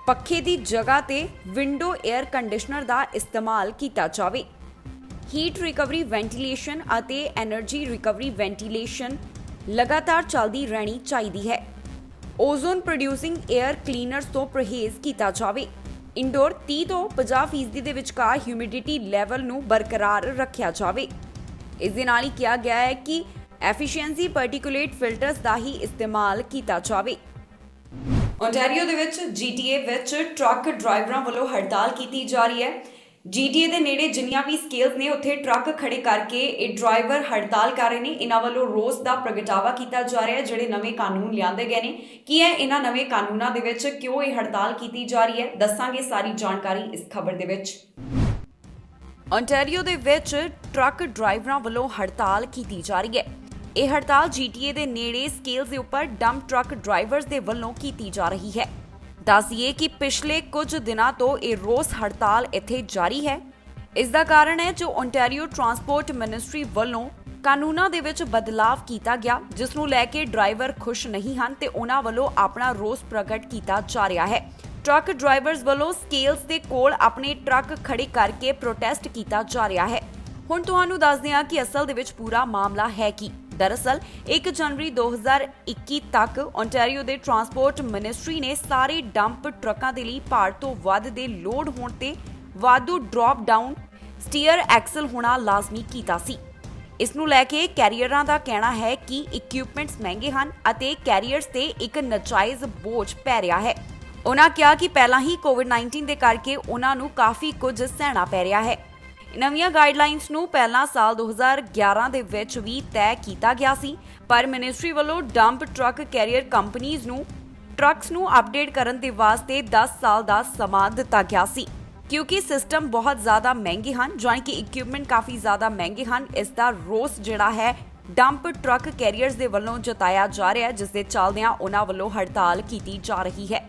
ਪੱਖੇ ਦੀ ਜਗ੍ਹਾ ਤੇ ਵਿੰਡੋ 에ਅਰ ਕੰਡੀਸ਼ਨਰ ਦਾ ਇਸਤੇਮਾਲ ਕੀਤਾ ਜਾਵੇ। ਹੀਟ ਰਿਕਵਰੀ ਵੈਂਟੀਲੇਸ਼ਨ ਅਤੇ એનર્ਜੀ ਰਿਕਵਰੀ ਵੈਂਟੀਲੇਸ਼ਨ ਲਗਾਤਾਰ ਚੱਲਦੀ ਰਹਿਣੀ ਚਾਹੀਦੀ ਹੈ। ਓਜ਼ੋਨ ਪ੍ਰੋਡਿਊਸਿੰਗ 에ਅਰ ਕਲੀਨਰਸ ਤੋਂ ਪਰਹੇਜ਼ ਕੀਤਾ ਜਾਵੇ। ਇੰਡੋਰ 30 ਤੋਂ 50% ਦੇ ਵਿਚਕਾਰ ਹਿਊਮਿਡਿਟੀ ਲੈਵਲ ਨੂੰ ਬਰਕਰਾਰ ਰੱਖਿਆ ਜਾਵੇ। ਇਸ ਦੇ ਨਾਲ ਹੀ ਕਿਹਾ ਗਿਆ ਹੈ ਕਿ ਐਫੀਸ਼ੀਐਂਸੀ ਪਾਰਟੀਕੂਲੇਟ ਫਿਲਟਰਸ ਦਾ ਹੀ ਇਸਤੇਮਾਲ ਕੀਤਾ ਜਾਵੇ। ਓਨਟਾਰੀਓ ਦੇ ਵਿੱਚ GTA ਵਿੱਚ ਟਰੱਕ ਡਰਾਈਵਰਾਂ ਵੱਲੋਂ ਹੜਤਾਲ ਕੀਤੀ ਜਾ ਰਹੀ ਹੈ। GTA ਦੇ ਨੇੜੇ ਜਿੰਨੀਆਂ ਵੀ ਸਕੇਲਸ ਨੇ ਉੱਥੇ ਟਰੱਕ ਖੜੇ ਕਰਕੇ ਇਹ ਡਰਾਈਵਰ ਹੜਤਾਲ ਕਰ ਰਹੇ ਨੇ। ਇਹਨਾਂ ਵੱਲੋਂ ਰੋਸ ਦਾ ਪ੍ਰਗਟਾਵਾ ਕੀਤਾ ਜਾ ਰਿਹਾ ਹੈ। ਜਿਹੜੇ ਨਵੇਂ ਕਾਨੂੰਨ ਲਿਆਂਦੇ ਗਏ ਨੇ, ਕੀ ਹੈ ਇਹਨਾਂ ਨਵੇਂ ਕਾਨੂੰਨਾਂ ਦੇ ਵਿੱਚ, ਕਿਉਂ ਇਹ ਹੜਤਾਲ ਕੀਤੀ ਜਾ ਰਹੀ ਹੈ, ਦੱਸਾਂਗੇ ਸਾਰੀ ਜਾਣਕਾਰੀ ਇਸ ਖਬਰ ਦੇ ਵਿੱਚ। ਓਨਟਾਰੀਓ ਦੇ ਵਿੱਚ ਟਰੱਕ ਡਰਾਈਵਰਾਂ ਵੱਲੋਂ ਹੜਤਾਲ ਕੀਤੀ ਜਾ ਰਹੀ ਹੈ। ਇਹ ਹੜਤਾਲ GTA ਦੇ ਨੇੜੇ ਸਕੇਲਸ ਦੇ ਉੱਪਰ ਡੰਪ ਟਰੱਕ ਡਰਾਈਵਰਸ ਦੇ ਵੱਲੋਂ ਕੀਤੀ ਜਾ ਰਹੀ ਹੈ। ਦੱਸੀਏ ਕਿ ਪਿਛਲੇ ਕੁਝ ਦਿਨਾਂ ਤੋਂ ਇਹ ਰੋਸ ਹੜਤਾਲ ਇੱਥੇ ਜਾਰੀ ਹੈ। ਇਸ ਦਾ ਕਾਰਨ ਹੈ ਜੋ ਓਨਟਾਰੀਓ ਟਰਾਂਸਪੋਰਟ ਮਿਨਿਸਟਰੀ ਵੱਲੋਂ ਕਾਨੂੰਨਾਂ ਦੇ ਵਿੱਚ ਬਦਲਾਵ ਕੀਤਾ ਗਿਆ, ਜਿਸ ਨੂੰ ਲੈ ਕੇ ਡਰਾਈਵਰ ਖੁਸ਼ ਨਹੀਂ ਹਨ ਤੇ ਉਹਨਾਂ ਵੱਲੋਂ ਆਪਣਾ ਰੋਸ ਪ੍ਰਗਟ ਕੀਤਾ ਜਾ ਰਿਹਾ ਹੈ। ਟਰੱਕ ਡਰਾਈਵਰਸ ਵੱਲੋਂ ਸਕੇਲਸ ਦੇ ਕੋਲ ਆਪਣੇ ਟਰੱਕ ਖੜੇ ਕਰਕੇ ਪ੍ਰੋਟੈਸਟ ਕੀਤਾ ਜਾ ਰਿਹਾ ਹੈ। ਹੁਣ ਤੁਹਾਨੂੰ ਦੱਸਦੇ ਹਾਂ ਕਿ ਅਸਲ ਦੇ ਵਿੱਚ ਪੂਰਾ ਮਾਮਲਾ ਹੈ ਕੀ। ਦਰਅਸਲ 1 ਜਨਵਰੀ 2021 ਤੱਕ ਓਨਟਾਰੀਓ ਦੇ ਟਰਾਂਸਪੋਰਟ ਮਿਨਿਸਟਰੀ ਨੇ ਸਾਰੇ ਡੰਪ ਟਰੱਕਾਂ ਦੇ ਲਈ ਭਾਰ ਤੋਂ ਵੱਧ ਦੇ ਲੋਡ ਹੋਣ ਤੇ ਵਾਧੂ ਡ੍ਰੌਪ ਡਾਊਨ ਸਟੀਅਰ ਐਕਸਲ ਹੋਣਾ ਲਾਜ਼ਮੀ ਕੀਤਾ ਸੀ। ਇਸ ਨੂੰ ਲੈ ਕੇ ਕੈਰੀਅਰਾਂ ਦਾ ਕਹਿਣਾ ਹੈ ਕਿ ਇਕਵਿਪਮੈਂਟਸ ਮਹਿੰਗੇ ਹਨ ਅਤੇ ਕੈਰੀਅਰਸ ਤੇ ਇੱਕ ਨਾਜਾਇਜ਼ ਬੋਝ ਪੈ ਰਿਹਾ ਹੈ। ਉਹਨਾਂ ਕਿਹਾ ਕਿ ਪਹਿਲਾਂ ਹੀ ਕੋਵਿਡ-19 ਦੇ ਕਰਕੇ ਉਹਨਾਂ ਨੂੰ ਕਾਫੀ ਕੁਝ ਸਹਿਣਾ ਪੈ ਰਿਹਾ ਹੈ। ਨਵੀਆਂ ਗਾਈਡਲਾਈਨਸ ਨੂੰ ਪਹਿਲਾਂ ਸਾਲ 2011 ਦੇ ਵਿੱਚ ਵੀ ਤੈਅ ਕੀਤਾ ਗਿਆ ਸੀ, ਪਰ ਮਿਨਿਸਟਰੀ ਵੱਲੋਂ ਡੰਪ ਟਰੱਕ ਕੈਰੀਅਰ ਕੰਪਨੀਆਂ ਨੂੰ ਟਰੱਕਸ ਨੂੰ ਅਪਡੇਟ ਕਰਨ ਦੇ ਵਾਸਤੇ 10 ਸਾਲ ਦਾ ਸਮਾਂ ਦਿੱਤਾ ਗਿਆ ਸੀ, ਕਿਉਂਕਿ ਸਿਸਟਮ ਬਹੁਤ ਜ਼ਿਆਦਾ ਮਹਿੰਗੇ ਹਨ, ਜਾਣੀ ਕਿ ਇਕਵਿਪਮੈਂਟ ਕਾਫੀ ਜ਼ਿਆਦਾ ਮਹਿੰਗੇ ਹਨ। ਇਸ ਦਾ ਰੋਸ ਜਿਹੜਾ ਹੈ ਡੰਪ ਟਰੱਕ ਕੈਰੀਅਰਸ ਦੇ ਵੱਲੋਂ ਜਤਾਇਆ ਜਾ ਰਿਹਾ ਹੈ, ਜਿਸ ਦੇ ਚੱਲਦਿਆਂ ਉਹਨਾਂ ਵੱਲੋਂ ਹੜਤਾਲ ਕੀਤੀ ਜਾ ਰਹੀ ਹੈ।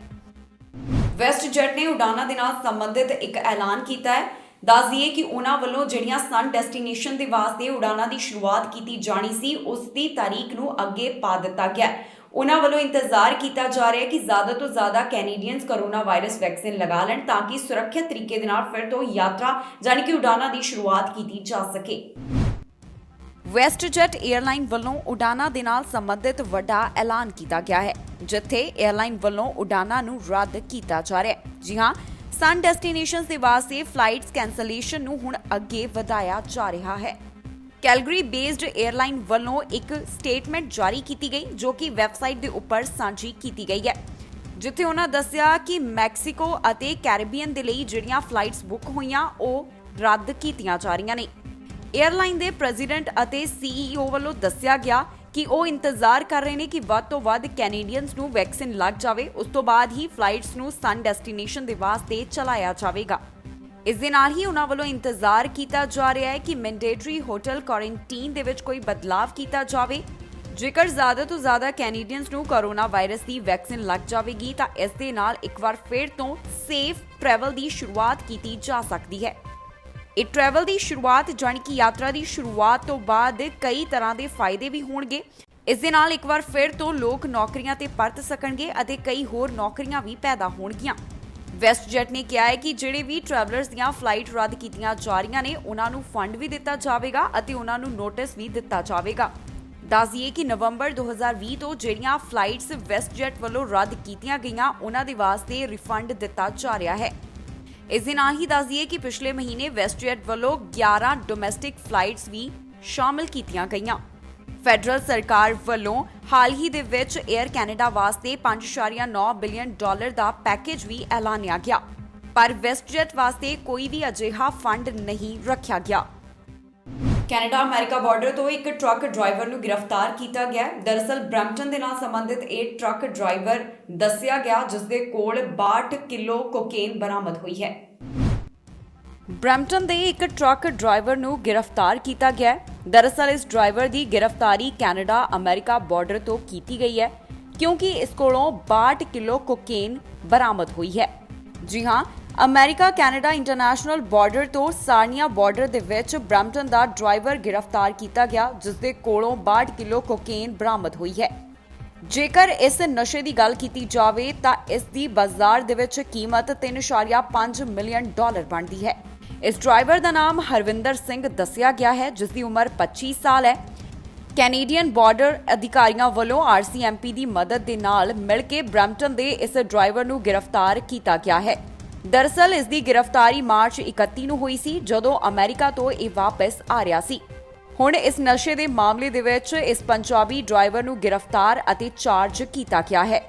ਵੈਸਟ ਜੈਟ ਨੇ ਉਡਾਨਾਂ ਦੇ ਨਾਲ ਸੰਬੰਧਿਤ ਇੱਕ ਐਲਾਨ ਕੀਤਾ ਹੈ। ਦੱਸ ਦਈਏ ਕਿ ਉਹਨਾਂ ਵੱਲੋਂ ਜਿਹੜੀਆਂ ਸਨ ਡੈਸਟੀਨੇਸ਼ਨ ਦੇ ਵਾਸਤੇ ਉਡਾਨਾਂ ਦੀ ਸ਼ੁਰੂਆਤ ਕੀਤੀ ਜਾਣੀ ਸੀ, ਉਸ ਦੀ ਤਾਰੀਖ ਨੂੰ ਅੱਗੇ ਪਾ ਦਿੱਤਾ ਗਿਆ। ਉਹਨਾਂ ਵੱਲੋਂ ਇੰਤਜ਼ਾਰ ਕੀਤਾ ਜਾ ਰਿਹਾ ਹੈ ਕਿ ਜ਼ਿਆਦਾ ਤੋਂ ਜ਼ਿਆਦਾ ਕੈਨੇਡੀਅਨਸ ਕੋਰੋਨਾ ਵਾਇਰਸ ਵੈਕਸੀਨ ਲਗਾ ਲੈਣ ਤਾਂ ਕਿ ਸੁਰੱਖਿਅਤ ਤਰੀਕੇ ਦੇ ਨਾਲ ਫਿਰ ਤੋਂ ਯਾਤਰਾ ਜਾਣੀ ਕਿ ਉਡਾਨਾਂ ਦੀ ਸ਼ੁਰੂਆਤ ਕੀਤੀ ਜਾ ਸਕੇ। ਵੈਸਟ ਜੈਟ 에ਅਰਲਾਈਨ ਵੱਲੋਂ ਉਡਾਨਾਂ ਦੇ ਨਾਲ ਸੰਬੰਧਿਤ ਵੱਡਾ ਐਲਾਨ ਕੀਤਾ ਗਿਆ ਹੈ, ਜਿੱਥੇ 에ਅਰਲਾਈਨ ਵੱਲੋਂ ਉਡਾਨਾਂ ਨੂੰ ਰੱਦ ਕੀਤਾ ਜਾ ਰਿਹਾ ਹੈ। ਜੀ ਹਾਂ, ਸਨ ਡੈਸਟੀਨੇਸ਼ਨਸ ਦੇ ਵਾਸਤੇ ਫਲਾਈਟਸ ਕੈਂਸਲੇਸ਼ਨ ਨੂੰ ਹੁਣ ਅੱਗੇ ਵਧਾਇਆ ਜਾ ਰਿਹਾ ਹੈ। ਕੈਲਗਰੀ ਬੇਸਡ 에ਅਰਲਾਈਨ ਵੱਲੋਂ ਇੱਕ ਸਟੇਟਮੈਂਟ ਜਾਰੀ ਕੀਤੀ ਗਈ, ਜੋ ਕਿ ਵੈਬਸਾਈਟ ਦੇ ਉੱਪਰ ਸਾਂਝੀ ਕੀਤੀ ਗਈ ਹੈ, ਜਿੱਥੇ ਉਹਨਾਂ ਦੱਸਿਆ ਕਿ ਮੈਕਸੀਕੋ ਅਤੇ ਕੈਰੀਬੀਅਨ ਦੇ ਲਈ ਜਿਹੜੀਆਂ ਫਲਾਈਟਸ ਬੁੱਕ ਹੋਈਆਂ ਉਹ ਰੱਦ ਕੀਤੀਆਂ ਜਾ ਰਹੀਆਂ ਨੇ। 에ਅਰਲਾਈਨ ਦੇ ਪ੍ਰੈਜ਼ੀਡੈਂਟ ਅਤੇ CEO ਵੱਲੋਂ ਦੱਸਿਆ ਗਿਆ ਕਿ ਉਹ ਇੰਤਜ਼ਾਰ ਕਰ ਰਹੇ ਨੇ ਕਿ ਵੱਧ ਤੋਂ ਵੱਧ ਕੈਨੇਡੀਅਨਸ ਨੂੰ ਵੈਕਸੀਨ ਲੱਗ ਜਾਵੇ, ਉਸ ਤੋਂ ਬਾਅਦ ਹੀ ਫਲਾਈਟਸ ਨੂੰ ਸਨ ਡੈਸਟੀਨੇਸ਼ਨ ਦੇ ਵਾਸਤੇ ਚਲਾਇਆ ਜਾਵੇਗਾ। ਇਸ ਦੇ ਨਾਲ ਹੀ ਉਹਨਾਂ ਵੱਲੋਂ ਇੰਤਜ਼ਾਰ ਕੀਤਾ ਜਾ ਰਿਹਾ ਹੈ ਕਿ ਮੈਂਡੇਟਰੀ ਹੋਟਲ ਕੁਆਰੰਟਾਈਨ ਦੇ ਵਿੱਚ ਕੋਈ ਬਦਲਾਵ ਕੀਤਾ ਜਾਵੇ। ਜੇਕਰ ਜ਼ਿਆਦਾ ਤੋਂ ਜ਼ਿਆਦਾ ਕੈਨੇਡੀਅਨਸ ਨੂੰ ਕੋਰੋਨਾ ਵਾਇਰਸ ਦੀ ਵੈਕਸੀਨ ਲੱਗ ਜਾਵੇਗੀ ਤਾਂ ਇਸ ਦੇ ਨਾਲ ਇੱਕ ਵਾਰ ਫਿਰ ਤੋਂ ਸੇਫ ਟਰੈਵਲ ਦੀ ਸ਼ੁਰੂਆਤ ਕੀਤੀ ਜਾ ਸਕਦੀ ਹੈ। ਇਹ ਟਰੈਵਲ ਦੀ ਸ਼ੁਰੂਆਤ ਜਾਣੀ ਕਿ ਯਾਤਰਾ ਦੀ ਸ਼ੁਰੂਆਤ ਤੋਂ ਬਾਅਦ ਕਈ ਤਰ੍ਹਾਂ ਦੇ ਫਾਇਦੇ ਵੀ ਹੋਣਗੇ। ਇਸ ਦੇ ਨਾਲ ਇੱਕ ਵਾਰ ਫਿਰ ਤੋਂ ਲੋਕ ਨੌਕਰੀਆਂ ਤੇ ਪਰਤ ਸਕਣਗੇ ਅਤੇ ਕਈ ਹੋਰ ਨੌਕਰੀਆਂ ਵੀ ਪੈਦਾ ਹੋਣਗੀਆਂ। ਵੈਸਟ ਜੈਟ ਨੇ ਕਿਹਾ ਹੈ ਕਿ ਜਿਹੜੇ ਵੀ ਟਰੈਵਲਰਸ ਦੀਆਂ ਫਲਾਈਟ ਰੱਦ ਕੀਤੀਆਂ ਜਾ ਰਹੀਆਂ ਨੇ, ਉਹਨਾਂ ਨੂੰ ਫੰਡ ਵੀ ਦਿੱਤਾ ਜਾਵੇਗਾ ਅਤੇ ਉਹਨਾਂ ਨੂੰ ਨੋਟਿਸ ਵੀ ਦਿੱਤਾ ਜਾਵੇਗਾ। ਦੱਸ ਦਈਏ ਕਿ ਨਵੰਬਰ 2020 ਤੋਂ ਜਿਹੜੀਆਂ ਫਲਾਈਟਸ ਵੈਸਟ ਜੈਟ ਵੱਲੋਂ ਰੱਦ ਕੀਤੀਆਂ ਗਈਆਂ, ਉਹਨਾਂ ਦੇ ਵਾਸਤੇ ਰਿਫੰਡ ਦਿੱਤਾ ਜਾ ਰਿਹਾ ਹੈ। ਇਸ ਦੇ ਨਾਲ ਹੀ ਦੱਸ ਦਈਏ ਕਿ ਪਿਛਲੇ ਮਹੀਨੇ ਵੈਸਟ ਜੈਟ ਵੱਲੋਂ 11 ਡੋਮੈਸਟਿਕ ਫਲਾਈਟਸ ਵੀ ਸ਼ਾਮਲ ਕੀਤੀਆਂ ਗਈਆਂ। ਫੈਡਰਲ ਸਰਕਾਰ ਵੱਲੋਂ ਹਾਲ ਹੀ ਦੇ ਵਿੱਚ 에ਅਰ ਕੈਨੇਡਾ ਵਾਸਤੇ $5.9 ਬਿਲੀਅਨ ਦਾ ਪੈਕੇਜ ਵੀ ਐਲਾਨਿਆ ਗਿਆ, ਪਰ ਵੈਸਟ ਜੈਟ ਵਾਸਤੇ ਕੋਈ ਵੀ ਅਜਿਹਾ ਫੰਡ ਨਹੀਂ ਰੱਖਿਆ ਗਿਆ। ਕੈਨੇਡਾ ਅਮਰੀਕਾ ਬਾਰਡਰ ਤੋਂ ਇੱਕ ਟਰੱਕ ਡਰਾਈਵਰ ਨੂੰ ਗ੍ਰਿਫਤਾਰ ਕੀਤਾ ਗਿਆ। ਦਰਅਸਲ ਬ੍ਰੈਂਪਟਨ ਦੇ ਨਾਲ ਸੰਬੰਧਿਤ ਇਹ ਟਰੱਕ ਡਰਾਈਵਰ ਦੱਸਿਆ ਗਿਆ, ਜਿਸ ਦੇ ਕੋਲ 62 ਕਿਲੋ ਕੋਕੇਨ ਬਰਾਮਦ ਹੋਈ ਹੈ। ਬਰੈਂਪਟਨ ਦੇ ਇੱਕ ਟਰੱਕ ਡਰਾਈਵਰ ਨੂੰ ਗ੍ਰਿਫਤਾਰ ਕੀਤਾ ਗਿਆ ਹੈ। ਦਰਅਸਲ ਇਸ ਡਰਾਈਵਰ ਦੀ ਗ੍ਰਿਫਤਾਰੀ ਕੈਨੇਡਾ ਅਮਰੀਕਾ ਬਾਰਡਰ ਤੋਂ ਕੀਤੀ ਗਈ ਹੈ ਕਿਉਂਕਿ ਇਸ ਕੋਲੋਂ 62 ਕਿਲੋ ਕੋਕੇਨ ਬਰਾਮਦ ਹੋਈ ਹੈ। ਜੀ ਹਾਂ, ਅਮਰੀਕਾ ਕੈਨੇਡਾ ਇੰਟਰਨੈਸ਼ਨਲ ਬਾਰਡਰ ਤੋਂ ਸਾਰਨੀਆ ਬਾਰਡਰ ਦੇ ਵਿੱਚ ਬਰੈਂਪਟਨ ਦਾ ਡਰਾਈਵਰ ਗ੍ਰਿਫਤਾਰ ਕੀਤਾ ਗਿਆ, ਜਿਸ ਦੇ ਕੋਲੋਂ 62 ਕਿਲੋ ਕੋਕੇਨ ਬਰਾਮਦ ਹੋਈ ਹੈ। ਜੇਕਰ ਇਸ ਨਸ਼ੇ ਦੀ ਗੱਲ ਕੀਤੀ ਜਾਵੇ ਤਾਂ ਇਸ ਦੀ ਬਾਜ਼ਾਰ ਦੇ ਵਿੱਚ ਕੀਮਤ 3.5 ਮਿਲੀਅਨ ਡਾਲਰ ਬਣਦੀ ਹੈ। ਇਸ ਡਰਾਈਵਰ ਦਾ ਨਾਮ ਹਰਵਿੰਦਰ ਸਿੰਘ ਦੱਸਿਆ ਗਿਆ ਹੈ, ਜਿਸ ਦੀ ਉਮਰ 25 ਸਾਲ ਹੈ। ਕੈਨੇਡੀਅਨ ਬਾਰਡਰ ਅਧਿਕਾਰੀਆਂ ਵੱਲੋਂ RCMP ਦੀ ਮਦਦ ਦੇ ਨਾਲ ਮਿਲ ਕੇ ਬਰੈਂਪਟਨ ਦੇ ਇਸ ਡਰਾਈਵਰ ਨੂੰ ਗ੍ਰਿਫਤਾਰ ਕੀਤਾ ਗਿਆ ਹੈ। ਦਰਅਸਲ ਇਸ ਦੀ ਗ੍ਰਿਫਤਾਰੀ ਮਾਰਚ 31 ਨੂੰ ਹੋਈ ਸੀ, ਜਦੋਂ ਅਮਰੀਕਾ ਤੋਂ ਇਹ ਵਾਪਸ ਆ ਰਿਹਾ ਸੀ। ਹੁਣ ਇਸ ਨਸ਼ੇ ਦੇ ਮਾਮਲੇ ਦੇ ਵਿੱਚ ਇਸ ਪੰਜਾਬੀ ਡਰਾਈਵਰ ਨੂੰ ਗ੍ਰਿਫਤਾਰ ਅਤੇ ਚਾਰਜ ਕੀਤਾ ਗਿਆ ਹੈ।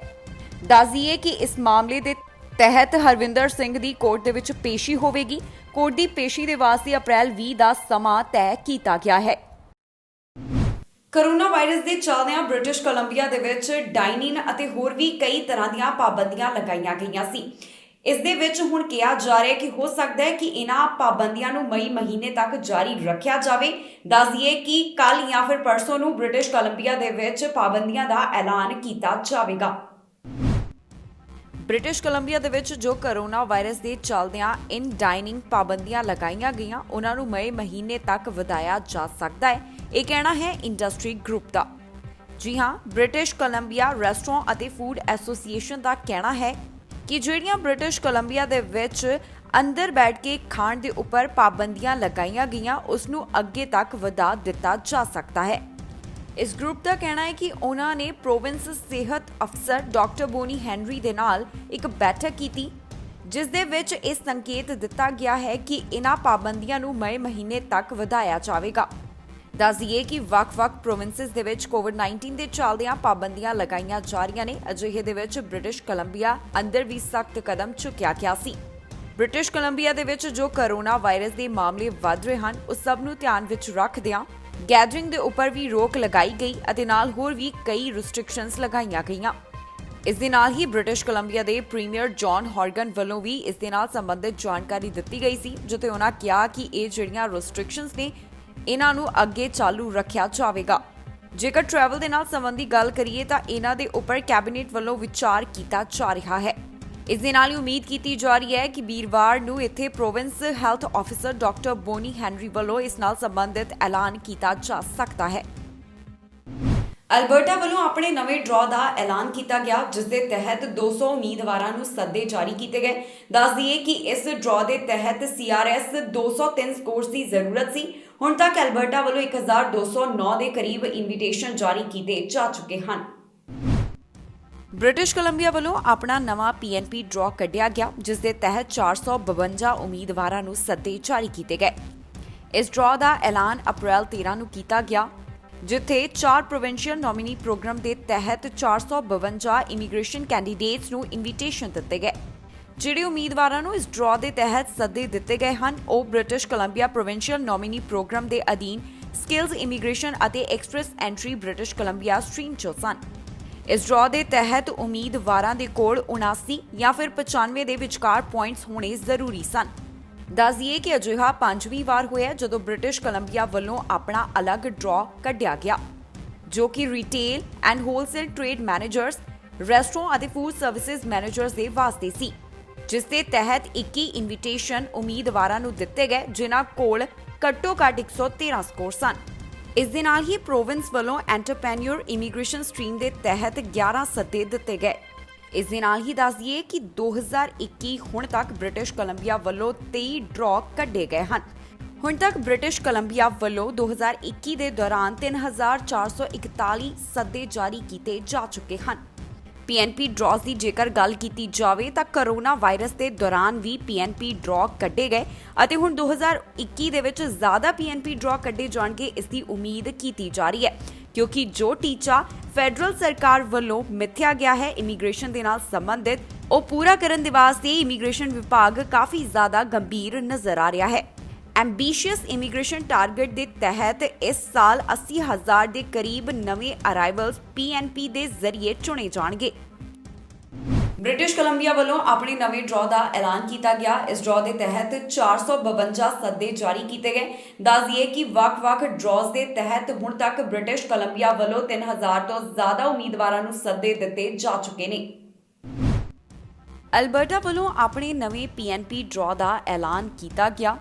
ਦੱਸ ਦਈਏ ਕਿ ਇਸ ਮਾਮਲੇ ਦੇ ਤਹਿਤ ਹਰਵਿੰਦਰ ਸਿੰਘ ਦੀ ਕੋਰਟ ਦੇ ਵਿੱਚ ਪੇਸ਼ੀ ਹੋਵੇਗੀ। ਕੋਰਟ ਦੀ ਪੇਸ਼ੀ ਦੇ ਵਾਸਤੇ ਅਪ੍ਰੈਲ 20 ਦਾ ਸਮਾਂ ਤੈਅ ਕੀਤਾ ਗਿਆ ਹੈ। ਕੋਰੋਨਾ ਵਾਇਰਸ ਦੇ ਚੱਲਦਿਆਂ ਬ੍ਰਿਟਿਸ਼ ਕੋਲੰਬੀਆ ਦੇ ਵਿੱਚ ਡਾਈਨਿੰਗ ਅਤੇ ਹੋਰ ਵੀ ਕਈ ਤਰ੍ਹਾਂ ਦੀਆਂ ਪਾਬੰਦੀਆਂ ਲਗਾਈਆਂ ਗਈਆਂ ਸੀ। ਇਸ ਦੇ ਵਿੱਚ ਹੁਣ ਕਿਹਾ ਜਾ ਰਿਹਾ ਹੈ ਕਿ ਹੋ ਸਕਦਾ ਹੈ ਕਿ ਇਹਨਾਂ ਪਾਬੰਦੀਆਂ ਨੂੰ ਮਈ ਮਹੀਨੇ ਤੱਕ ਜਾਰੀ ਰੱਖਿਆ ਜਾਵੇ। ਦੱਸ ਦਈਏ ਕਿ ਕੱਲ ਜਾਂ ਫਿਰ ਪਰਸੋਂ ਨੂੰ ਬ੍ਰਿਟਿਸ਼ ਕੋਲੰਬੀਆ ਦੇ ਵਿੱਚ ਪਾਬੰਦੀਆਂ ਦਾ ਐਲਾਨ ਕੀਤਾ ਜਾਵੇਗਾ। ਬ੍ਰਿਟਿਸ਼ ਕੋਲੰਬੀਆ ਦੇ ਵਿੱਚ ਜੋ ਕੋਰੋਨਾ ਵਾਇਰਸ ਦੇ ਚੱਲਦਿਆਂ ਇਨ ਡਾਈਨਿੰਗ ਪਾਬੰਦੀਆਂ ਲਗਾਈਆਂ ਗਈਆਂ, ਉਹਨਾਂ ਨੂੰ ਮਈ ਮਹੀਨੇ ਤੱਕ ਵਧਾਇਆ ਜਾ ਸਕਦਾ ਹੈ। ਇਹ ਕਹਿਣਾ ਹੈ ਇੰਡਸਟਰੀ ਗਰੁੱਪ ਦਾ। ਜੀ ਹਾਂ, ਬ੍ਰਿਟਿਸ਼ ਕੋਲੰਬੀਆ ਰੈਸਟੋਰੈਂਟ ਅਤੇ ਫੂਡ ਐਸੋਸੀਏਸ਼ਨ ਦਾ ਕਹਿਣਾ ਹੈ ਕਿ ਜਿਹੜੀਆਂ ਬ੍ਰਿਟਿਸ਼ ਕੋਲੰਬੀਆ ਦੇ ਵਿੱਚ ਅੰਦਰ ਬੈਠ ਕੇ ਖਾਣ ਦੇ ਉੱਪਰ ਪਾਬੰਦੀਆਂ ਲਗਾਈਆਂ ਗਈਆਂ, ਉਸ ਨੂੰ ਅੱਗੇ ਤੱਕ ਵਧਾ ਦਿੱਤਾ ਜਾ ਸਕਦਾ ਹੈ। ਇਸ ਗਰੁੱਪ ਦਾ ਕਹਿਣਾ ਹੈ ਕਿ ਉਹਨਾਂ ਨੇ ਪ੍ਰੋਵਿੰਸ ਸਿਹਤ ਅਫਸਰ ਡਾਕਟਰ ਬੋਨੀ ਹੈਨਰੀ ਦੇ ਨਾਲ ਇੱਕ ਬੈਠਕ ਕੀਤੀ, ਜਿਸ ਦੇ ਵਿੱਚ ਇਹ ਸੰਕੇਤ ਦਿੱਤਾ ਗਿਆ ਹੈ ਕਿ ਇਹਨਾਂ ਪਾਬੰਦੀਆਂ ਨੂੰ ਮਈ ਮਹੀਨੇ ਤੱਕ ਵਧਾਇਆ ਜਾਵੇਗਾ। ਦੱਸ ਦਈਏ ਕਿ ਵੱਖ-ਵੱਖ ਪ੍ਰੋਵਿੰਸਿਸ ਦੇ ਵਿੱਚ ਕੋਵਿਡ-19 ਦੇ ਚੱਲਦਿਆਂ ਪਾਬੰਦੀਆਂ ਲਗਾਈਆਂ ਜਾ ਰਹੀਆਂ ਨੇ। ਅਜਿਹੇ ਦੇ ਵਿੱਚ ਬ੍ਰਿਟਿਸ਼ ਕੋਲੰਬੀਆ ਅੰਦਰ ਵੀ ਸਖਤ ਕਦਮ ਚੁੱਕਿਆ ਗਿਆ ਸੀ। ਬ੍ਰਿਟਿਸ਼ ਕੋਲੰਬੀਆ ਦੇ ਵਿੱਚ ਜੋ ਕੋਰੋਨਾ ਵਾਇਰਸ ਦੇ ਮਾਮਲੇ ਵੱਧ ਰਹੇ ਹਨ, ਉਸ ਸਭ ਨੂੰ ਧਿਆਨ ਵਿੱਚ ਰੱਖਦਿਆਂ ਗੈਦਰਿੰਗ ਦੇ ਉੱਪਰ ਵੀ ਰੋਕ ਲਗਾਈ ਗਈ ਅਤੇ ਨਾਲ ਹੋਰ ਵੀ ਕਈ ਰਿਸਟ੍ਰਿਕਸ਼ਨਸ ਲਗਾਈਆਂ ਗਈਆਂ। ਇਸ ਦੇ ਨਾਲ ਹੀ ਬ੍ਰਿਟਿਸ਼ ਕੋਲੰਬੀਆ ਦੇ ਪ੍ਰੀਮੀਅਰ ਜੌਨ ਹੌਰਗਨ ਵੱਲੋਂ ਵੀ ਇਸ ਦੇ ਨਾਲ ਸੰਬੰਧਿਤ ਜਾਣਕਾਰੀ ਦਿੱਤੀ ਗਈ ਸੀ, ਜਿੱਥੇ ਉਹਨਾਂ ਕਿਹਾ ਕਿ ਇਹ ਜਿਹੜੀਆਂ ਰਿਸਟ੍ਰਿਕਸ਼ਨਸ ਨੇ, ਇਹਨਾਂ ਨੂੰ ਅੱਗੇ ਚਾਲੂ ਰੱਖਿਆ ਜਾਵੇਗਾ। ਜੇਕਰ ਟਰੈਵਲ ਦੇ ਨਾਲ ਸੰਬੰਧੀ ਗੱਲ ਕਰੀਏ ਤਾਂ ਇਹਨਾਂ ਦੇ ਉੱਪਰ ਕੈਬਨਿਟ ਵੱਲੋਂ ਵਿਚਾਰ ਕੀਤਾ ਜਾ ਰਿਹਾ ਹੈ। ਇਸ ਦੇ ਨਾਲ ਹੀ ਉਮੀਦ ਕੀਤੀ ਜਾ ਰਹੀ ਹੈ ਕਿ ਵੀਰਵਾਰ ਨੂੰ ਇੱਥੇ province health officer doctor Bonnie Henry ਵੱਲੋਂ ਇਸ ਨਾਲ ਸੰਬੰਧਿਤ ਐਲਾਨ ਕੀਤਾ ਜਾ ਸਕਦਾ ਹੈ। ਅਲਬਰਟਾ ਵੱਲੋਂ ਆਪਣੇ ਨਵੇਂ ਡਰਾਅ ਦਾ ਐਲਾਨ ਕੀਤਾ ਗਿਆ, ਜਿਸ ਦੇ ਤਹਿਤ 200 ਉਮੀਦਵਾਰਾਂ ਨੂੰ ਸੱਦੇ ਜਾਰੀ ਕੀਤੇ ਗਏ। ਦੱਸ ਦਈਏ ਕਿ ਇਸ ਡਰਾਅ ਦੇ ਤਹਿਤ CRS 203 ਸਕੋਰਸ ਦੀ ਜ਼ਰੂਰਤ ਸੀ। ਹੁਣ ਤੱਕ ਅਲਬਰਟਾ ਵੱਲੋਂ 1209 ਦੇ ਕਰੀਬ ਇਨਵੀਟੇਸ਼ਨ ਜਾਰੀ ਕੀਤੇ ਜਾ ਚੁੱਕੇ ਹਨ। ਬ੍ਰਿਟਿਸ਼ ਕੋਲੰਬੀਆ ਵੱਲੋਂ ਆਪਣਾ ਨਵਾਂ PNP ਡਰਾਅ ਕੱਢਿਆ ਗਿਆ, ਜਿਸ ਦੇ ਤਹਿਤ 452 ਉਮੀਦਵਾਰਾਂ ਨੂੰ ਸੱਦੇ ਜਾਰੀ ਕੀਤੇ ਗਏ। ਇਸ ਡਰਾਅ ਦਾ ਐਲਾਨ ਅਪ੍ਰੈਲ 13 ਨੂੰ ਕੀਤਾ ਗਿਆ, ਜਿੱਥੇ 4 ਪ੍ਰੋਵਿੰਸ਼ੀਅਲ ਨੋਮੀਨੀ ਪ੍ਰੋਗਰਾਮ ਦੇ ਤਹਿਤ 452 ਇਮੀਗ੍ਰੇਸ਼ਨ ਕੈਂਡੀਡੇਟਸ ਨੂੰ ਇਨਵੀਟੇਸ਼ਨ ਦਿੱਤੇ ਗਏ। ਜਿਹੜੇ ਉਮੀਦਵਾਰਾਂ ਨੂੰ ਇਸ ਡਰਾਅ ਦੇ ਤਹਿਤ ਸੱਦੇ ਦਿੱਤੇ ਗਏ ਹਨ, ਉਹ British Columbia provincial nominee program ਦੇ ਅਧੀਨ ਸਕਿੱਲਜ਼ ਇਮੀਗ੍ਰੇਸ਼ਨ ਅਤੇ express entry British Columbia stream 'ਚ ਸਨ। ਇਸ ਡਰਾਅ ਦੇ ਤਹਿਤ ਉਮੀਦਵਾਰਾਂ ਦੇ ਕੋਲ 79 ਜਾਂ ਫਿਰ 95 ਦੇ ਵਿਚਕਾਰ ਪੁਆਇੰਟਸ ਹੋਣੇ ਜ਼ਰੂਰੀ ਸਨ। ਦੱਸ ਦਈਏ ਕਿ ਅਜਿਹਾ 5ਵੀਂ ਵਾਰ ਹੋਇਆ ਜਦੋਂ ਬ੍ਰਿਟਿਸ਼ ਕੋਲੰਬੀਆ ਵੱਲੋਂ ਆਪਣਾ ਅਲੱਗ ਡਰਾਅ ਕੱਢਿਆ ਗਿਆ, ਜੋ ਕਿ retail and wholesale trade managers, restaurant ਅਤੇ ਫੂਡ ਸਰਵਿਸਿਜ਼ ਮੈਨੇਜਰਸ ਦੇ ਵਾਸਤੇ ਸੀ, ਜਿਸ ਦੇ ਤਹਿਤ 21 ਇਨਵੀਟੇਸ਼ਨ ਉਮੀਦਵਾਰਾਂ ਨੂੰ ਦਿੱਤੇ ਗਏ, ਜਿਨ੍ਹਾਂ ਕੋਲ ਘੱਟੋ-ਘੱਟ 113 ਸਕੋਰ ਸਨ। ਇਸ ਦੇ ਨਾਲ ਹੀ ਪ੍ਰੋਵਿੰਸ ਵੱਲੋਂ ਐਂਟਰਪ੍ਰੈਨਿਓਰ ਇਮੀਗ੍ਰੇਸ਼ਨ ਸਟਰੀਮ ਦੇ ਤਹਿਤ 11 ਸੱਦੇ ਦਿੱਤੇ ਗਏ। ਇਸ ਦੇ ਨਾਲ ਹੀ ਦੱਸ ਦਈਏ ਕਿ 2021 ਹੁਣ ਤੱਕ ਬ੍ਰਿਟਿਸ਼ ਕੋਲੰਬੀਆ ਵੱਲੋਂ 23 ਡਰਾਅ ਕੱਢੇ ਗਏ ਹਨ। ਹੁਣ ਤੱਕ ਬ੍ਰਿਟਿਸ਼ ਕੋਲੰਬੀਆ ਵੱਲੋਂ 2021 ਦੇ ਦੌਰਾਨ 3441 ਸੱਦੇ ਜਾਰੀ ਕੀਤੇ ਜਾ ਚੁੱਕੇ ਹਨ। PNP ਡਰਾਅ ਦੀ ਜੇਕਰ ਗੱਲ ਕੀਤੀ ਜਾਵੇ ਤਾਂ ਕੋਰੋਨਾ ਵਾਇਰਸ ਦੇ ਦੌਰਾਨ ਵੀ PNP ਡਰਾਅ ਕੱਢੇ ਗਏ ਅਤੇ ਹੁਣ 2021 ਦੇ ਵਿੱਚ ਜ਼ਿਆਦਾ PNP ਡਰਾਅ ਕੱਢੇ ਜਾਣਗੇ, ਇਸ ਦੀ ਉਮੀਦ ਕੀਤੀ ਜਾ ਰਹੀ ਹੈ, ਕਿਉਂਕਿ ਜੋ ਟੀਚਾ ਫੈਡਰਲ ਸਰਕਾਰ ਵੱਲੋਂ ਮਿੱਥਿਆ ਗਿਆ ਹੈ ਇਮੀਗ੍ਰੇਸ਼ਨ ਦੇ ਨਾਲ ਸੰਬੰਧਿਤ, ਉਹ ਪੂਰਾ ਕਰਨ ਦੇ ਵਾਸਤੇ ਇਮੀਗ੍ਰੇਸ਼ਨ ਵਿਭਾਗ ਕਾਫੀ ਜ਼ਿਆਦਾ ਗੰਭੀਰ ਨਜ਼ਰ ਆ ਰਿਹਾ ਹੈ। ਐਂਬੀਸ਼ੀਅਸ ਇਮੀਗ੍ਰੇਸ਼ਨ ਟਾਰਗੇਟ ਦੇ ਤਹਿਤ ਇਸ ਸਾਲ 80,000 ਦੇ ਕਰੀਬ ਨਵੇਂ ਅਰਾਈਵਲਸ PNP ਦੇ ਜ਼ਰੀਏ ਚੁਣੇ ਜਾਣਗੇ। ਬ੍ਰਿਟਿਸ਼ ਕੋਲੰਬੀਆ ਵੱਲੋਂ ਆਪਣੇ ਨਵੇਂ ਡਰਾਅ ਦਾ ਐਲਾਨ ਕੀਤਾ ਗਿਆ। ਇਸ ਡਰਾਅ ਦੇ ਤਹਿਤ 452 ਸੱਦੇ ਜਾਰੀ ਕੀਤੇ ਗਏ। ਦੱਸ ਦਈਏ ਕਿ ਵੱਖ-ਵੱਖ ਡਰਾਅਸ ਦੇ ਤਹਿਤ ਹੁਣ ਤੱਕ ਬ੍ਰਿਟਿਸ਼ ਕੋਲੰਬੀਆ ਵੱਲੋਂ 3000 ਤੋਂ ਜ਼ਿਆਦਾ ਉਮੀਦਵਾਰਾਂ ਨੂੰ ਸੱਦੇ ਦਿੱਤੇ ਜਾ ਚੁੱਕੇ ਨੇ। ਅਲਬਰਟਾ ਵੱਲੋਂ ਆਪਣੇ ਨਵੇਂ PNP ਡਰਾਅ ਦਾ ਐਲਾਨ ਕੀਤਾ ਗਿਆ।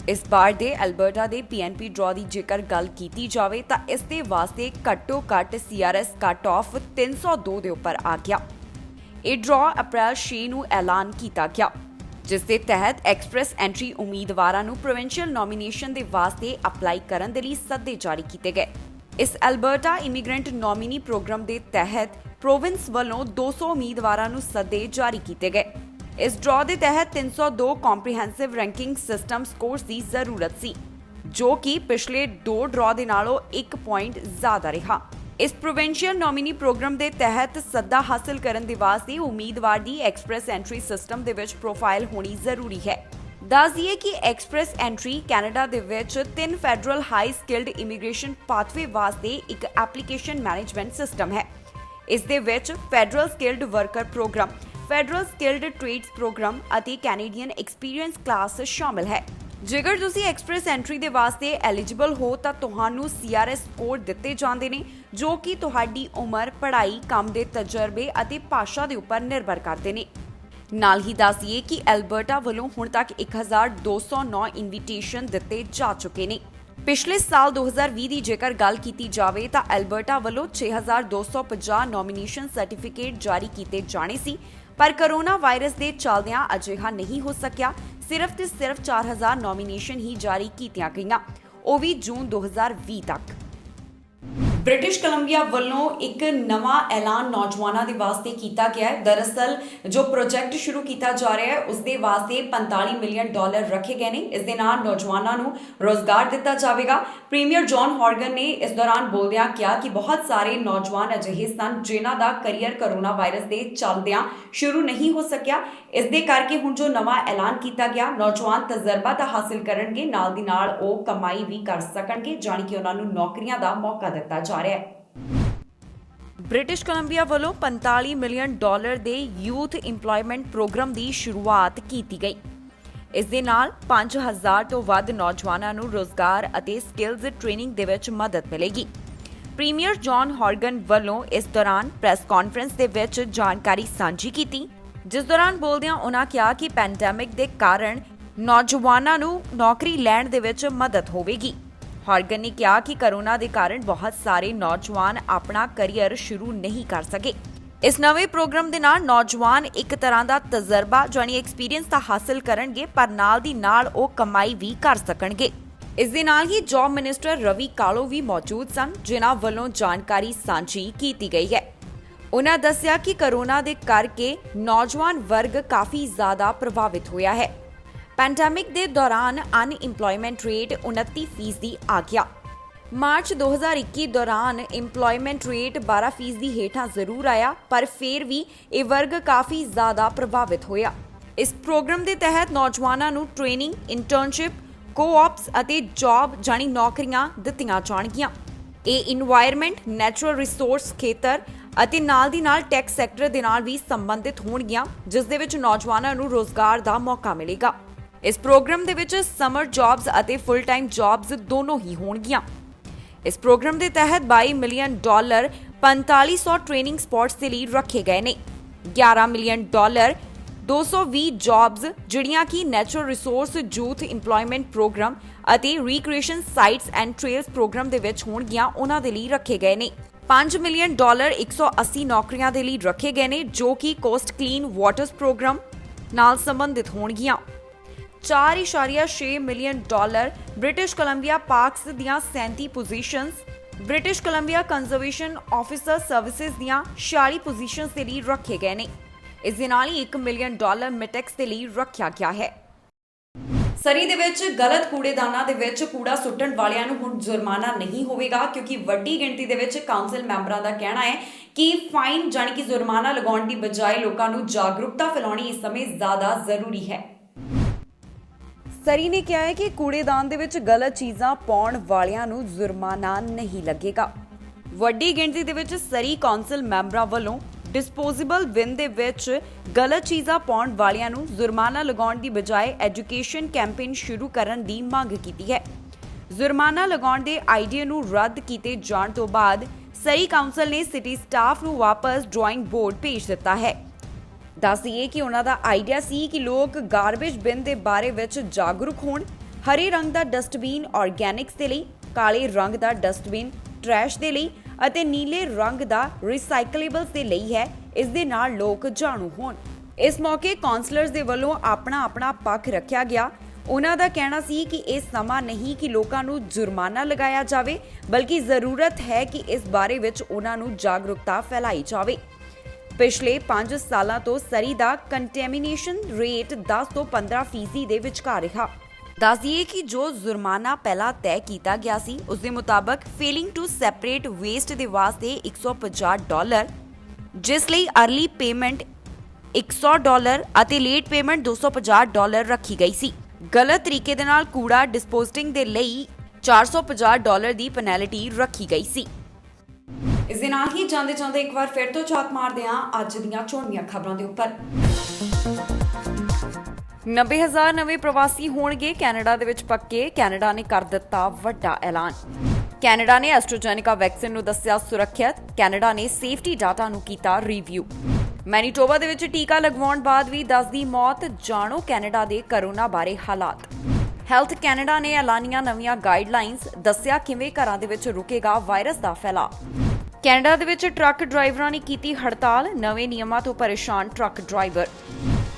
ਇਸ ਵਾਰ ਦੇ ਅਲਬਰਟਾ ਦੇ PNP ਡਰਾਅ ਦੀ ਜੇਕਰ ਗੱਲ ਕੀਤੀ ਜਾਵੇ ਤਾਂ ਇਸ ਦੇ ਵਾਸਤੇ ਘੱਟੋ-ਘੱਟ CRS ਕੱਟ ਆਫ 302 ਦੇ ਉੱਪਰ ਆ ਗਿਆ। ਇਹ ਡਰਾਅ ਅਪ੍ਰੈਲ 6 ਨੂੰ ਐਲਾਨ ਕੀਤਾ ਗਿਆ, ਜਿਸ ਦੇ ਤਹਿਤ ਐਕਸਪ੍ਰੈਸ ਐਂਟਰੀ ਉਮੀਦਵਾਰਾਂ ਨੂੰ ਪ੍ਰੋਵਿੰਸ਼ੀਅਲ ਨੋਮੀਨੇਸ਼ਨ ਦੇ ਵਾਸਤੇ ਅਪਲਾਈ ਕਰਨ ਦੇ ਲਈ ਸੱਦੇ ਜਾਰੀ ਕੀਤੇ ਗਏ। ਇਸ ਅਲਬਰਟਾ ਇਮੀਗ੍ਰੈਂਟ ਨੋਮੀਨੀ ਪ੍ਰੋਗਰਾਮ ਦੇ ਤਹਿਤ ਪ੍ਰੋਵਿੰਸ ਵੱਲੋਂ 200 ਉਮੀਦਵਾਰਾਂ ਨੂੰ ਸੱਦੇ ਜਾਰੀ ਕੀਤੇ ਗਏ। ਇਸ ਡਰਾਅ ਦੇ ਤਹਿਤ 302 ਕੰਪਰੀਹੈਂਸਿਵ ਰੈਂਕਿੰਗ ਸਿਸਟਮ ਸਕੋਰਸ ਦੀ ਜ਼ਰੂਰਤ ਸੀ, ਜੋ ਕਿ ਪਿਛਲੇ 2 ਡਰਾਅ ਦੇ ਨਾਲੋਂ 1 ਪੁਆਇੰਟ ਜ਼ਿਆਦਾ ਰਿਹਾ। ਇਸ ਪ੍ਰੋਵਿੰਸ਼ੀਅਲ ਨੋਮੀਨੀ ਪ੍ਰੋਗਰਾਮ ਦੇ ਤਹਿਤ ਸੱਦਾ ਹਾਸਲ ਕਰਨ ਦੇ ਵਾਸਤੇ ਉਮੀਦਵਾਰ ਦੀ ਐਕਸਪ੍ਰੈਸ ਐਂਟਰੀ ਸਿਸਟਮ ਦੇ ਵਿੱਚ ਪ੍ਰੋਫਾਈਲ ਹੋਣੀ ਜ਼ਰੂਰੀ ਹੈ। ਦੱਸ ਦਈਏ ਕਿ ਐਕਸਪ੍ਰੈਸ ਐਂਟਰੀ ਕੈਨੇਡਾ ਦੇ ਵਿੱਚ 3 federal high skilled immigration pathway ਵਾਸਤੇ ਇੱਕ ਐਪਲੀਕੇਸ਼ਨ ਮੈਨੇਜਮੈਂਟ ਸਿਸਟਮ ਹੈ। ਇਸ ਦੇ ਵਿੱਚ federal skilled worker program, federal skilled trades program ਅਤੇ ਕੈਨੇਡੀਅਨ ਐਕਸਪੀਰੀਅੰਸ ਕਲਾਸ ਸ਼ਾਮਿਲ ਹੈ। ਜੇਕਰ ਤੁਸੀਂ ਐਕਸਪ੍ਰੈਸ ਐਂਟਰੀ ਦੇ ਵਾਸਤੇ ਐਲੀਜੀਬਲ ਹੋ ਤਾਂ ਤੁਹਾਨੂੰ CRS ਕੋਡ ਦਿੱਤੇ ਜਾਂਦੇ ਨੇ, ਜੋ ਕਿ ਤੁਹਾਡੀ ਉਮਰ, ਪੜ੍ਹਾਈ, ਕੰਮ ਦੇ ਤਜਰਬੇ ਅਤੇ ਭਾਸ਼ਾ ਦੇ ਉੱਪਰ ਨਿਰਭਰ ਕਰਦੇ ਨੇ। ਨਾਲ ਹੀ ਦੱਸੀਏ ਕਿ ਐਲਬਰਟਾ ਵੱਲੋਂ ਹੁਣ ਤੱਕ 1209 ਇਨਵੀਟੇਸ਼ਨ ਦਿੱਤੇ ਜਾ ਚੁੱਕੇ ਨੇ। ਪਿਛਲੇ ਸਾਲ 2020 ਦੀ ਜੇਕਰ ਗੱਲ ਕੀਤੀ ਜਾਵੇ ਤਾਂ ਐਲਬਰਟਾ ਵੱਲੋਂ 6250 ਨੋਮੀਨੇਸ਼ਨ ਸਰਟੀਫਿਕੇਟ ਜਾਰੀ ਕੀਤੇ ਜਾਣੇ ਸੀ, ਪਰ ਕੋਰੋਨਾ ਵਾਇਰਸ ਦੇ ਚੱਲਦਿਆਂ ਅਜਿਹਾ ਨਹੀਂ ਹੋ ਸਕਿਆ। ਸਿਰਫ ਤੇ ਸਿਰਫ 4000 ਨੋਮੀਨੇਸ਼ਨ ਹੀ ਜਾਰੀ ਕੀਤੀਆਂ ਗਈਆਂ, ਉਹ ਵੀ ਜੂਨ 2020 ਤੱਕ। ਬ੍ਰਿਟਿਸ਼ ਕੋਲੰਬੀਆ ਵੱਲੋਂ ਇੱਕ ਨਵਾਂ ਐਲਾਨ ਨੌਜਵਾਨਾਂ ਦੇ ਵਾਸਤੇ ਕੀਤਾ ਗਿਆ ਹੈ। ਦਰਅਸਲ ਜੋ ਪ੍ਰੋਜੈਕਟ ਸ਼ੁਰੂ ਕੀਤਾ ਜਾ ਰਿਹਾ ਹੈ ਉਸ ਦੇ ਵਾਸਤੇ $45 ਮਿਲੀਅਨ ਰੱਖੇ ਗਏ ਨੇ। ਇਸ ਦੇ ਨਾਲ ਨੌਜਵਾਨਾਂ ਨੂੰ ਰੋਜ਼ਗਾਰ ਦਿੱਤਾ ਜਾਵੇਗਾ। ਪ੍ਰੀਮੀਅਰ ਜੌਨ ਹੌਰਗਨ ਨੇ ਇਸ ਦੌਰਾਨ ਬੋਲਦਿਆਂ ਕਿਹਾ ਕਿ ਬਹੁਤ ਸਾਰੇ ਨੌਜਵਾਨ ਅਜਿਹੇ ਸਨ ਜਿਨ੍ਹਾਂ ਦਾ ਕਰੀਅਰ ਕੋਰੋਨਾ ਵਾਇਰਸ ਦੇ ਚੱਲਦਿਆਂ ਸ਼ੁਰੂ ਨਹੀਂ ਹੋ ਸਕਿਆ। ਇਸ ਦੇ ਕਰਕੇ ਹੁਣ ਜੋ ਨਵਾਂ ਐਲਾਨ ਕੀਤਾ ਗਿਆ, ਨੌਜਵਾਨ ਤਜਰਬਾ ਤਾਂ ਹਾਸਿਲ ਕਰਨਗੇ, ਨਾਲ ਦੀ ਨਾਲ ਉਹ ਕਮਾਈ ਵੀ ਕਰ ਸਕਣਗੇ, ਜਾਣੀ ਕਿ ਉਹਨਾਂ ਨੂੰ ਨੌਕਰੀਆਂ ਦਾ ਮੌਕਾ ਦਿੱਤਾ ਜਾ ਰਿਹਾ ਹੈ। ਬ੍ਰਿਟਿਸ਼ ਕੋਲੰਬੀਆ ਵੱਲੋਂ $45 ਮਿਲੀਅਨ ਦੇ ਯੂਥ ਇੰਪਲੋਇਮੈਂਟ ਪ੍ਰੋਗਰਾਮ ਦੀ ਸ਼ੁਰੂਆਤ ਕੀਤੀ ਗਈ। ਇਸ ਦੇ ਨਾਲ 5000 ਤੋਂ ਵੱਧ ਨੌਜਵਾਨਾਂ ਨੂੰ ਰੋਜ਼ਗਾਰ ਅਤੇ ਸਕਿੱਲਜ਼ ਟ੍ਰੇਨਿੰਗ ਦੇ ਵਿੱਚ ਮਦਦ ਮਿਲੇਗੀ। ਪ੍ਰੀਮੀਅਰ ਜੌਨ ਹੌਰਗਨ ਵੱਲੋਂ ਇਸ ਦੌਰਾਨ ਪ੍ਰੈਸ ਕਾਨਫਰੰਸ ਦੇ ਵਿੱਚ ਜਾਣਕਾਰੀ ਸਾਂਝੀ ਕੀਤੀ, ਜਿਸ ਦੌਰਾਨ ਬੋਲਦਿਆਂ ਉਨ੍ਹਾਂ ਕਿਹਾ ਕਿ ਪੈਂਡੈਮਿਕ ਦੇ ਕਾਰਨ ਨੌਜਵਾਨਾਂ ਨੂੰ ਨੌਕਰੀ ਲੈਣ ਦੇ ਵਿੱਚ ਮਦਦ ਹੋਵੇਗੀ। ਹੌਰਗਨ ਨੇ ਕਿਹਾ ਕਿ ਕੋਰੋਨਾ ਦੇ ਕਾਰਨ ਬਹੁਤ ਸਾਰੇ ਨੌਜਵਾਨ ਆਪਣਾ ਕਰੀਅਰ ਸ਼ੁਰੂ ਨਹੀਂ ਕਰ ਸਕੇ। ਇਸ ਨਵੇਂ ਪ੍ਰੋਗਰਾਮ ਦੇ ਨਾਲ ਨੌਜਵਾਨ ਇੱਕ ਤਰ੍ਹਾਂ ਦਾ ਤਜਰਬਾ ਜਾਨੀ ਐਕਸਪੀਰੀਅੰਸ ਤਾਂ ਹਾਸਲ ਕਰਨਗੇ, ਪਰ ਨਾਲ ਦੀ ਨਾਲ ਉਹ ਕਮਾਈ ਵੀ ਕਰ ਸਕਣਗੇ। ਇਸ ਦੇ ਨਾਲ ਹੀ ਜੌਬ ਮਿਨਿਸਟਰ ਰਵੀ ਕਾਲੋ ਵੀ ਮੌਜੂਦ ਸਨ, ਜਿਨ੍ਹਾਂ ਵੱਲੋਂ ਜਾਣਕਾਰੀ ਸਾਂਝੀ ਕੀਤੀ ਗਈ ਹੈ। ਉਨ੍ਹਾਂ ਦੱਸਿਆ ਕਿ ਕੋਰੋਨਾ ਦੇ ਕਰਕੇ ਨੌਜਵਾਨ ਵਰਗ ਕਾਫੀ ਜ਼ਿਆਦਾ ਪ੍ਰਭਾਵਿਤ ਹੋਇਆ ਹੈ। ਪੈਂਡੈਮਿਕ ਦੇ ਦੌਰਾਨ ਅਨਇੰਪਲੋਇਮੈਂਟ ਰੇਟ 29% ਆ ਗਿਆ। ਮਾਰਚ 2021 ਦੌਰਾਨ ਇੰਪਲੋਇਮੈਂਟ ਰੇਟ 12% ਹੇਠਾਂ ਜ਼ਰੂਰ ਆਇਆ, ਪਰ ਫਿਰ ਵੀ ਇਹ ਵਰਗ ਕਾਫੀ ਜ਼ਿਆਦਾ ਪ੍ਰਭਾਵਿਤ ਹੋਇਆ। ਇਸ ਪ੍ਰੋਗਰਾਮ ਦੇ ਤਹਿਤ ਨੌਜਵਾਨਾਂ ਨੂੰ ਟ੍ਰੇਨਿੰਗ, ਇੰਟਰਨਸ਼ਿਪ, ਕੋ-ਆਪਸ ਅਤੇ ਜੌਬ ਜਾਨੀ ਨੌਕਰੀਆਂ ਦਿੱਤੀਆਂ ਜਾਣਗੀਆਂ। ਇਹ ਇਨਵਾਇਰਨਮੈਂਟ, ਨੈਚੁਰਲ ਰਿਸੋਰਸ ਖੇਤਰ ਅਤੇ ਨਾਲ ਦੀ ਨਾਲ ਟੈਕ ਸੈਕਟਰ ਦੇ ਨਾਲ ਵੀ ਸੰਬੰਧਿਤ ਹੋਣਗੀਆਂ, ਜਿਸ ਦੇ ਵਿੱਚ ਨੌਜਵਾਨਾਂ ਨੂੰ ਰੋਜ਼ਗਾਰ ਦਾ ਮੌਕਾ ਮਿਲੇਗਾ। ਇਸ ਪ੍ਰੋਗਰਾਮ ਦੇ ਵਿੱਚ ਸਮਰ ਜੌਬਸ ਅਤੇ ਫੁੱਲ ਟਾਈਮ ਜੌਬਸ ਦੋਨੋਂ ਹੀ ਹੋਣਗੀਆਂ। ਇਸ ਪ੍ਰੋਗਰਾਮ ਦੇ ਤਹਿਤ $22 ਮਿਲੀਅਨ 4500 ਟ੍ਰੇਨਿੰਗ ਸਪੌਟਸ ਦੇ ਲਈ ਰੱਖੇ ਗਏ ਨੇ। $11 ਮਿਲੀਅਨ 220 ਜੌਬਸ ਜਿਹੜੀਆਂ ਕਿ natural resource youth employment programme ਅਤੇ recreation sites and trails programme ਦੇ ਵਿੱਚ ਹੋਣਗੀਆਂ, ਉਹਨਾਂ ਦੇ ਲਈ ਰੱਖੇ ਗਏ ਨੇ। $5 ਮਿਲੀਅਨ 180 ਨੌਕਰੀਆਂ ਦੇ ਲਈ ਰੱਖੇ ਗਏ ਨੇ, ਜੋ ਕਿ ਕੋਸਟ ਕਲੀਨ ਵਾਟਰਸ ਪ੍ਰੋਗਰਾਮ ਨਾਲ ਸੰਬੰਧਿਤ ਹੋਣਗੀਆਂ। $4.6 ਮਿਲੀਅਨ ਬ੍ਰਿਟਿਸ਼ ਕੋਲੰਬੀਆ ਪਾਰਕਸ ਦੀਆਂ 37 positions, British Columbia conservation officer services ਦੀਆਂ 46 ਪੋਜੀਸ਼ਨਸ ਦੇ ਲਈ ਰੱਖੇ ਗਏ ਨੇ। ਇਸ ਦੇ ਨਾਲ ਹੀ $1 ਮਿਲੀਅਨ ਮਿਟੈਕਸ ਦੇ ਲਈ ਰੱਖਿਆ ਗਿਆ ਹੈ। ਸਰੀ ਦੇ ਵਿੱਚ ਗਲਤ ਕੂੜੇਦਾਨਾਂ ਦੇ ਵਿੱਚ ਕੂੜਾ ਸੁੱਟਣ ਵਾਲਿਆਂ ਨੂੰ ਹੁਣ ਜੁਰਮਾਨਾ ਨਹੀਂ ਹੋਵੇਗਾ, ਕਿਉਂਕਿ ਵੱਡੀ ਗਿਣਤੀ ਦੇ ਵਿੱਚ ਕਾਉਂਸਲ ਮੈਂਬਰਾਂ ਦਾ ਕਹਿਣਾ ਹੈ ਕਿ ਫਾਈਨ ਜਾਣੀ ਕਿ ਜੁਰਮਾਨਾ ਲਗਾਉਣ ਦੀ ਬਜਾਏ ਲੋਕਾਂ ਨੂੰ ਜਾਗਰੂਕਤਾ ਫੈਲਾਉਣੀ ਇਸ ਸਮੇਂ ਜ਼ਿਆਦਾ ਜ਼ਰੂਰੀ ਹੈ। ਸਰੀ ਨੇ ਕਿਹਾ ਹੈ ਕਿ ਕੂੜੇਦਾਨ ਦੇ ਵਿੱਚ ਗਲਤ ਚੀਜ਼ਾਂ ਪਾਉਣ ਵਾਲਿਆਂ ਨੂੰ ਜੁਰਮਾਨਾ ਨਹੀਂ ਲੱਗੇਗਾ। ਵੱਡੀ ਗਿਣਤੀ ਦੇ ਵਿੱਚ ਸਰੀ ਕਾਉਂਸਲ ਮੈਂਬਰਾਂ ਵੱਲੋਂ ਡਿਸਪੋਜ਼ੇਬਲ ਬਿਨ ਦੇ ਵਿੱਚ ਗਲਤ ਚੀਜ਼ਾਂ ਪਾਉਣ ਵਾਲਿਆਂ ਨੂੰ ਜੁਰਮਾਨਾ ਲਗਾਉਣ ਦੀ ਬਜਾਏ ਐਜੂਕੇਸ਼ਨ ਕੈਂਪੇਨ ਸ਼ੁਰੂ ਕਰਨ ਦੀ ਮੰਗ ਕੀਤੀ ਹੈ। ਜੁਰਮਾਨਾ ਲਗਾਉਣ ਦੇ ਆਈਡੀਆ ਨੂੰ ਰੱਦ ਕੀਤੇ ਜਾਣ ਤੋਂ ਬਾਅਦ ਸਰੀ ਕਾਉਂਸਲ ਨੇ ਸਿਟੀ ਸਟਾਫ ਨੂੰ ਵਾਪਸ ਡਰਾਇੰਗ ਬੋਰਡ ਭੇਜ ਦਿੱਤਾ ਹੈ। ਦੱਸ ਦਈਏ ਕਿ ਉਹਨਾਂ ਦਾ ਆਈਡੀਆ ਸੀ ਕਿ ਲੋਕ ਗਾਰਬੇਜ ਬਿਨ ਦੇ ਬਾਰੇ ਵਿੱਚ ਜਾਗਰੂਕ ਹੋਣ। ਹਰੇ ਰੰਗ ਦਾ ਡਸਟਬਿਨ ਆਰਗੈਨਿਕਸ ਦੇ ਲਈ, ਕਾਲੇ ਰੰਗ ਦਾ ਡਸਟਬਿਨ ਟਰੈਸ਼ ਦੇ ਲਈ ਅਤੇ ਨੀਲੇ ਰੰਗ ਦਾ ਰੀਸਾਈਕਲੇਬਲਸ ਦੇ ਲਈ ਹੈ। ਇਸ ਦੇ ਨਾਲ ਲੋਕ ਜਾਣੂ ਹੋਣ। ਇਸ ਮੌਕੇ ਕਾਉਂਸਲਰਸ ਦੇ ਵੱਲੋਂ ਆਪਣਾ ਪੱਖ ਰੱਖਿਆ ਗਿਆ। ਉਹਨਾਂ ਦਾ ਕਹਿਣਾ ਸੀ ਕਿ ਇਹ ਸਮਾਂ ਨਹੀਂ ਕਿ ਲੋਕਾਂ ਨੂੰ ਜੁਰਮਾਨਾ ਲਗਾਇਆ ਜਾਵੇ, ਬਲਕਿ ਜ਼ਰੂਰਤ ਹੈ ਕਿ ਇਸ ਬਾਰੇ ਵਿੱਚ ਉਹਨਾਂ ਨੂੰ ਜਾਗਰੂਕਤਾ ਫੈਲਾਈ ਜਾਵੇ। ਪਿਛਲੇ 5 ਸਾਲਾਂ ਤੋਂ ਸਰੀ ਦਾ ਕੰਟੈਮੀਨੇਸ਼ਨ ਰੇਟ 10 ਤੋਂ 15% ਦੇ ਵਿਚਕਾਰ ਰਿਹਾ। ਦੱਸ ਦਈਏ ਕਿ ਜੋ ਜੁਰਮਾਨਾ ਪਹਿਲਾਂ ਤੈਅ ਕੀਤਾ ਗਿਆ ਸੀ ਉਸ ਦੇ ਮੁਤਾਬਕ ਫੇਲਿੰਗ ਟੂ ਸੈਪਰੇਟ ਵੇਸਟ ਦੇ ਵਾਸਤੇ $150, ਜਿਸ ਲਈ ਅਰਲੀ ਪੇਮੈਂਟ $100 ਅਤੇ ਲੇਟ ਪੇਮੈਂਟ $250 ਰੱਖੀ ਗਈ ਸੀ। ਗਲਤ ਤਰੀਕੇ ਦੇ ਨਾਲ ਕੂੜਾ ਡਿਸਪੋਜ਼ਿੰਗ ਦੇ ਲਈ $450 ਦੀ ਪੈਨਲਟੀ ਰੱਖੀ ਗਈ ਸੀ। ਇਸ ਦੇ ਨਾਲ ਹੀ ਜਾਂਦੇ ਇੱਕ ਵਾਰ ਫਿਰ ਤੋਂ ਝਾਤ ਮਾਰਦੇ ਹਾਂ ਅੱਜ ਦੀਆਂ ਚੋਣਵੀਆਂ ਖਬਰਾਂ ਦੇ ਉੱਪਰ। 90,000 ਨਵੇਂ ਪ੍ਰਵਾਸੀ ਹੋਣਗੇ ਕੈਨੇਡਾ ਦੇ ਵਿੱਚ ਪੱਕੇ। ਕੈਨੇਡਾ ਨੇ ਕਰ ਦਿੱਤਾ ਵੱਡਾ ਐਲਾਨ। ਕੈਨੇਡਾ ਨੇ ਐਸਟ੍ਰਾਜੈਨੇਕਾ ਵੈਕਸੀਨ ਨੂੰ ਦੱਸਿਆ ਸੁਰੱਖਿਅਤ। ਕੈਨੇਡਾ ਨੇ ਸੇਫਟੀ ਡਾਟਾ ਨੂੰ ਕੀਤਾ ਰਿਵਿਊ। ਮੈਨੀਟੋਬਾ ਦੇ ਵਿੱਚ ਟੀਕਾ ਲਗਵਾਉਣ ਬਾਅਦ ਵੀ ਦੱਸਦੀ ਮੌਤ। ਜਾਣੋ ਕੈਨੇਡਾ ਦੇ ਕਰੋਨਾ ਬਾਰੇ ਹਾਲਾਤ। ਹੈਲਥ ਕੈਨੇਡਾ ਨੇ ਐਲਾਨੀਆਂ ਨਵੀਆਂ ਗਾਈਡਲਾਈਨਸ। ਦੱਸਿਆ ਕਿਵੇਂ ਘਰਾਂ ਦੇ ਵਿੱਚ ਰੁਕੇਗਾ ਵਾਇਰਸ ਦਾ ਫੈਲਾਅ। ਕੈਨੇਡਾ ਦੇ ਵਿੱਚ ਟਰੱਕ ਡਰਾਈਵਰਾਂ ਨੇ ਕੀਤੀ ਹੜਤਾਲ। ਨਵੇਂ ਨਿਯਮਾਂ ਤੋਂ ਪਰੇਸ਼ਾਨ ਟਰੱਕ ਡਰਾਈਵਰ।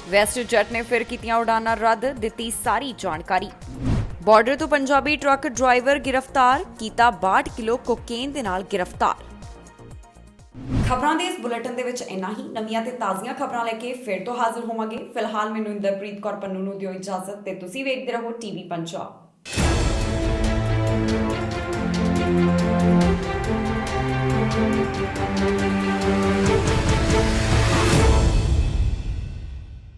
ਵੈਸਟ ਜੈਟ ਨੇ ਫਿਰ ਕੀਤੀਆਂ ਉਡਾਨਾਂ ਰੱਦ। ਦਿੱਤੀ ਸਾਰੀ ਜਾਣਕਾਰੀ। ਬਾਰਡਰ ਤੋਂ ਪੰਜਾਬੀ ਟਰੱਕ ਡਰਾਈਵਰ ਗ੍ਰਿਫਤਾਰ। ਕੀਤਾ 62 ਕਿਲੋ ਕੋਕੇਨ ਦੇ ਨਾਲ ਗ੍ਰਿਫਤਾਰ। ਖਬਰਾਂ ਦੇ ਇਸ ਬੁਲੇਟਿਨ ਦੇ ਵਿੱਚ ਇੰਨਾ ਹੀ। ਨਵੀਆਂ ਤੇ ਤਾਜ਼ੀਆਂ ਖਬਰਾਂ ਲੈ ਕੇ ਫਿਰ ਤੋਂ ਹਾਜ਼ਰ ਹੋਵਾਂਗੇ। ਫਿਲਹਾਲ ਮੈਨੂੰ ਇੰਦਰਪ੍ਰੀਤ ਕੌਰ ਪੰਨੂ ਨੂੰ ਦਿਓ ਇਜਾਜ਼ਤ ਤੇ ਤੁਸੀਂ ਵੇਖਦੇ ਰਹੋ ਟੀਵੀ ਪੰਜਾਬ।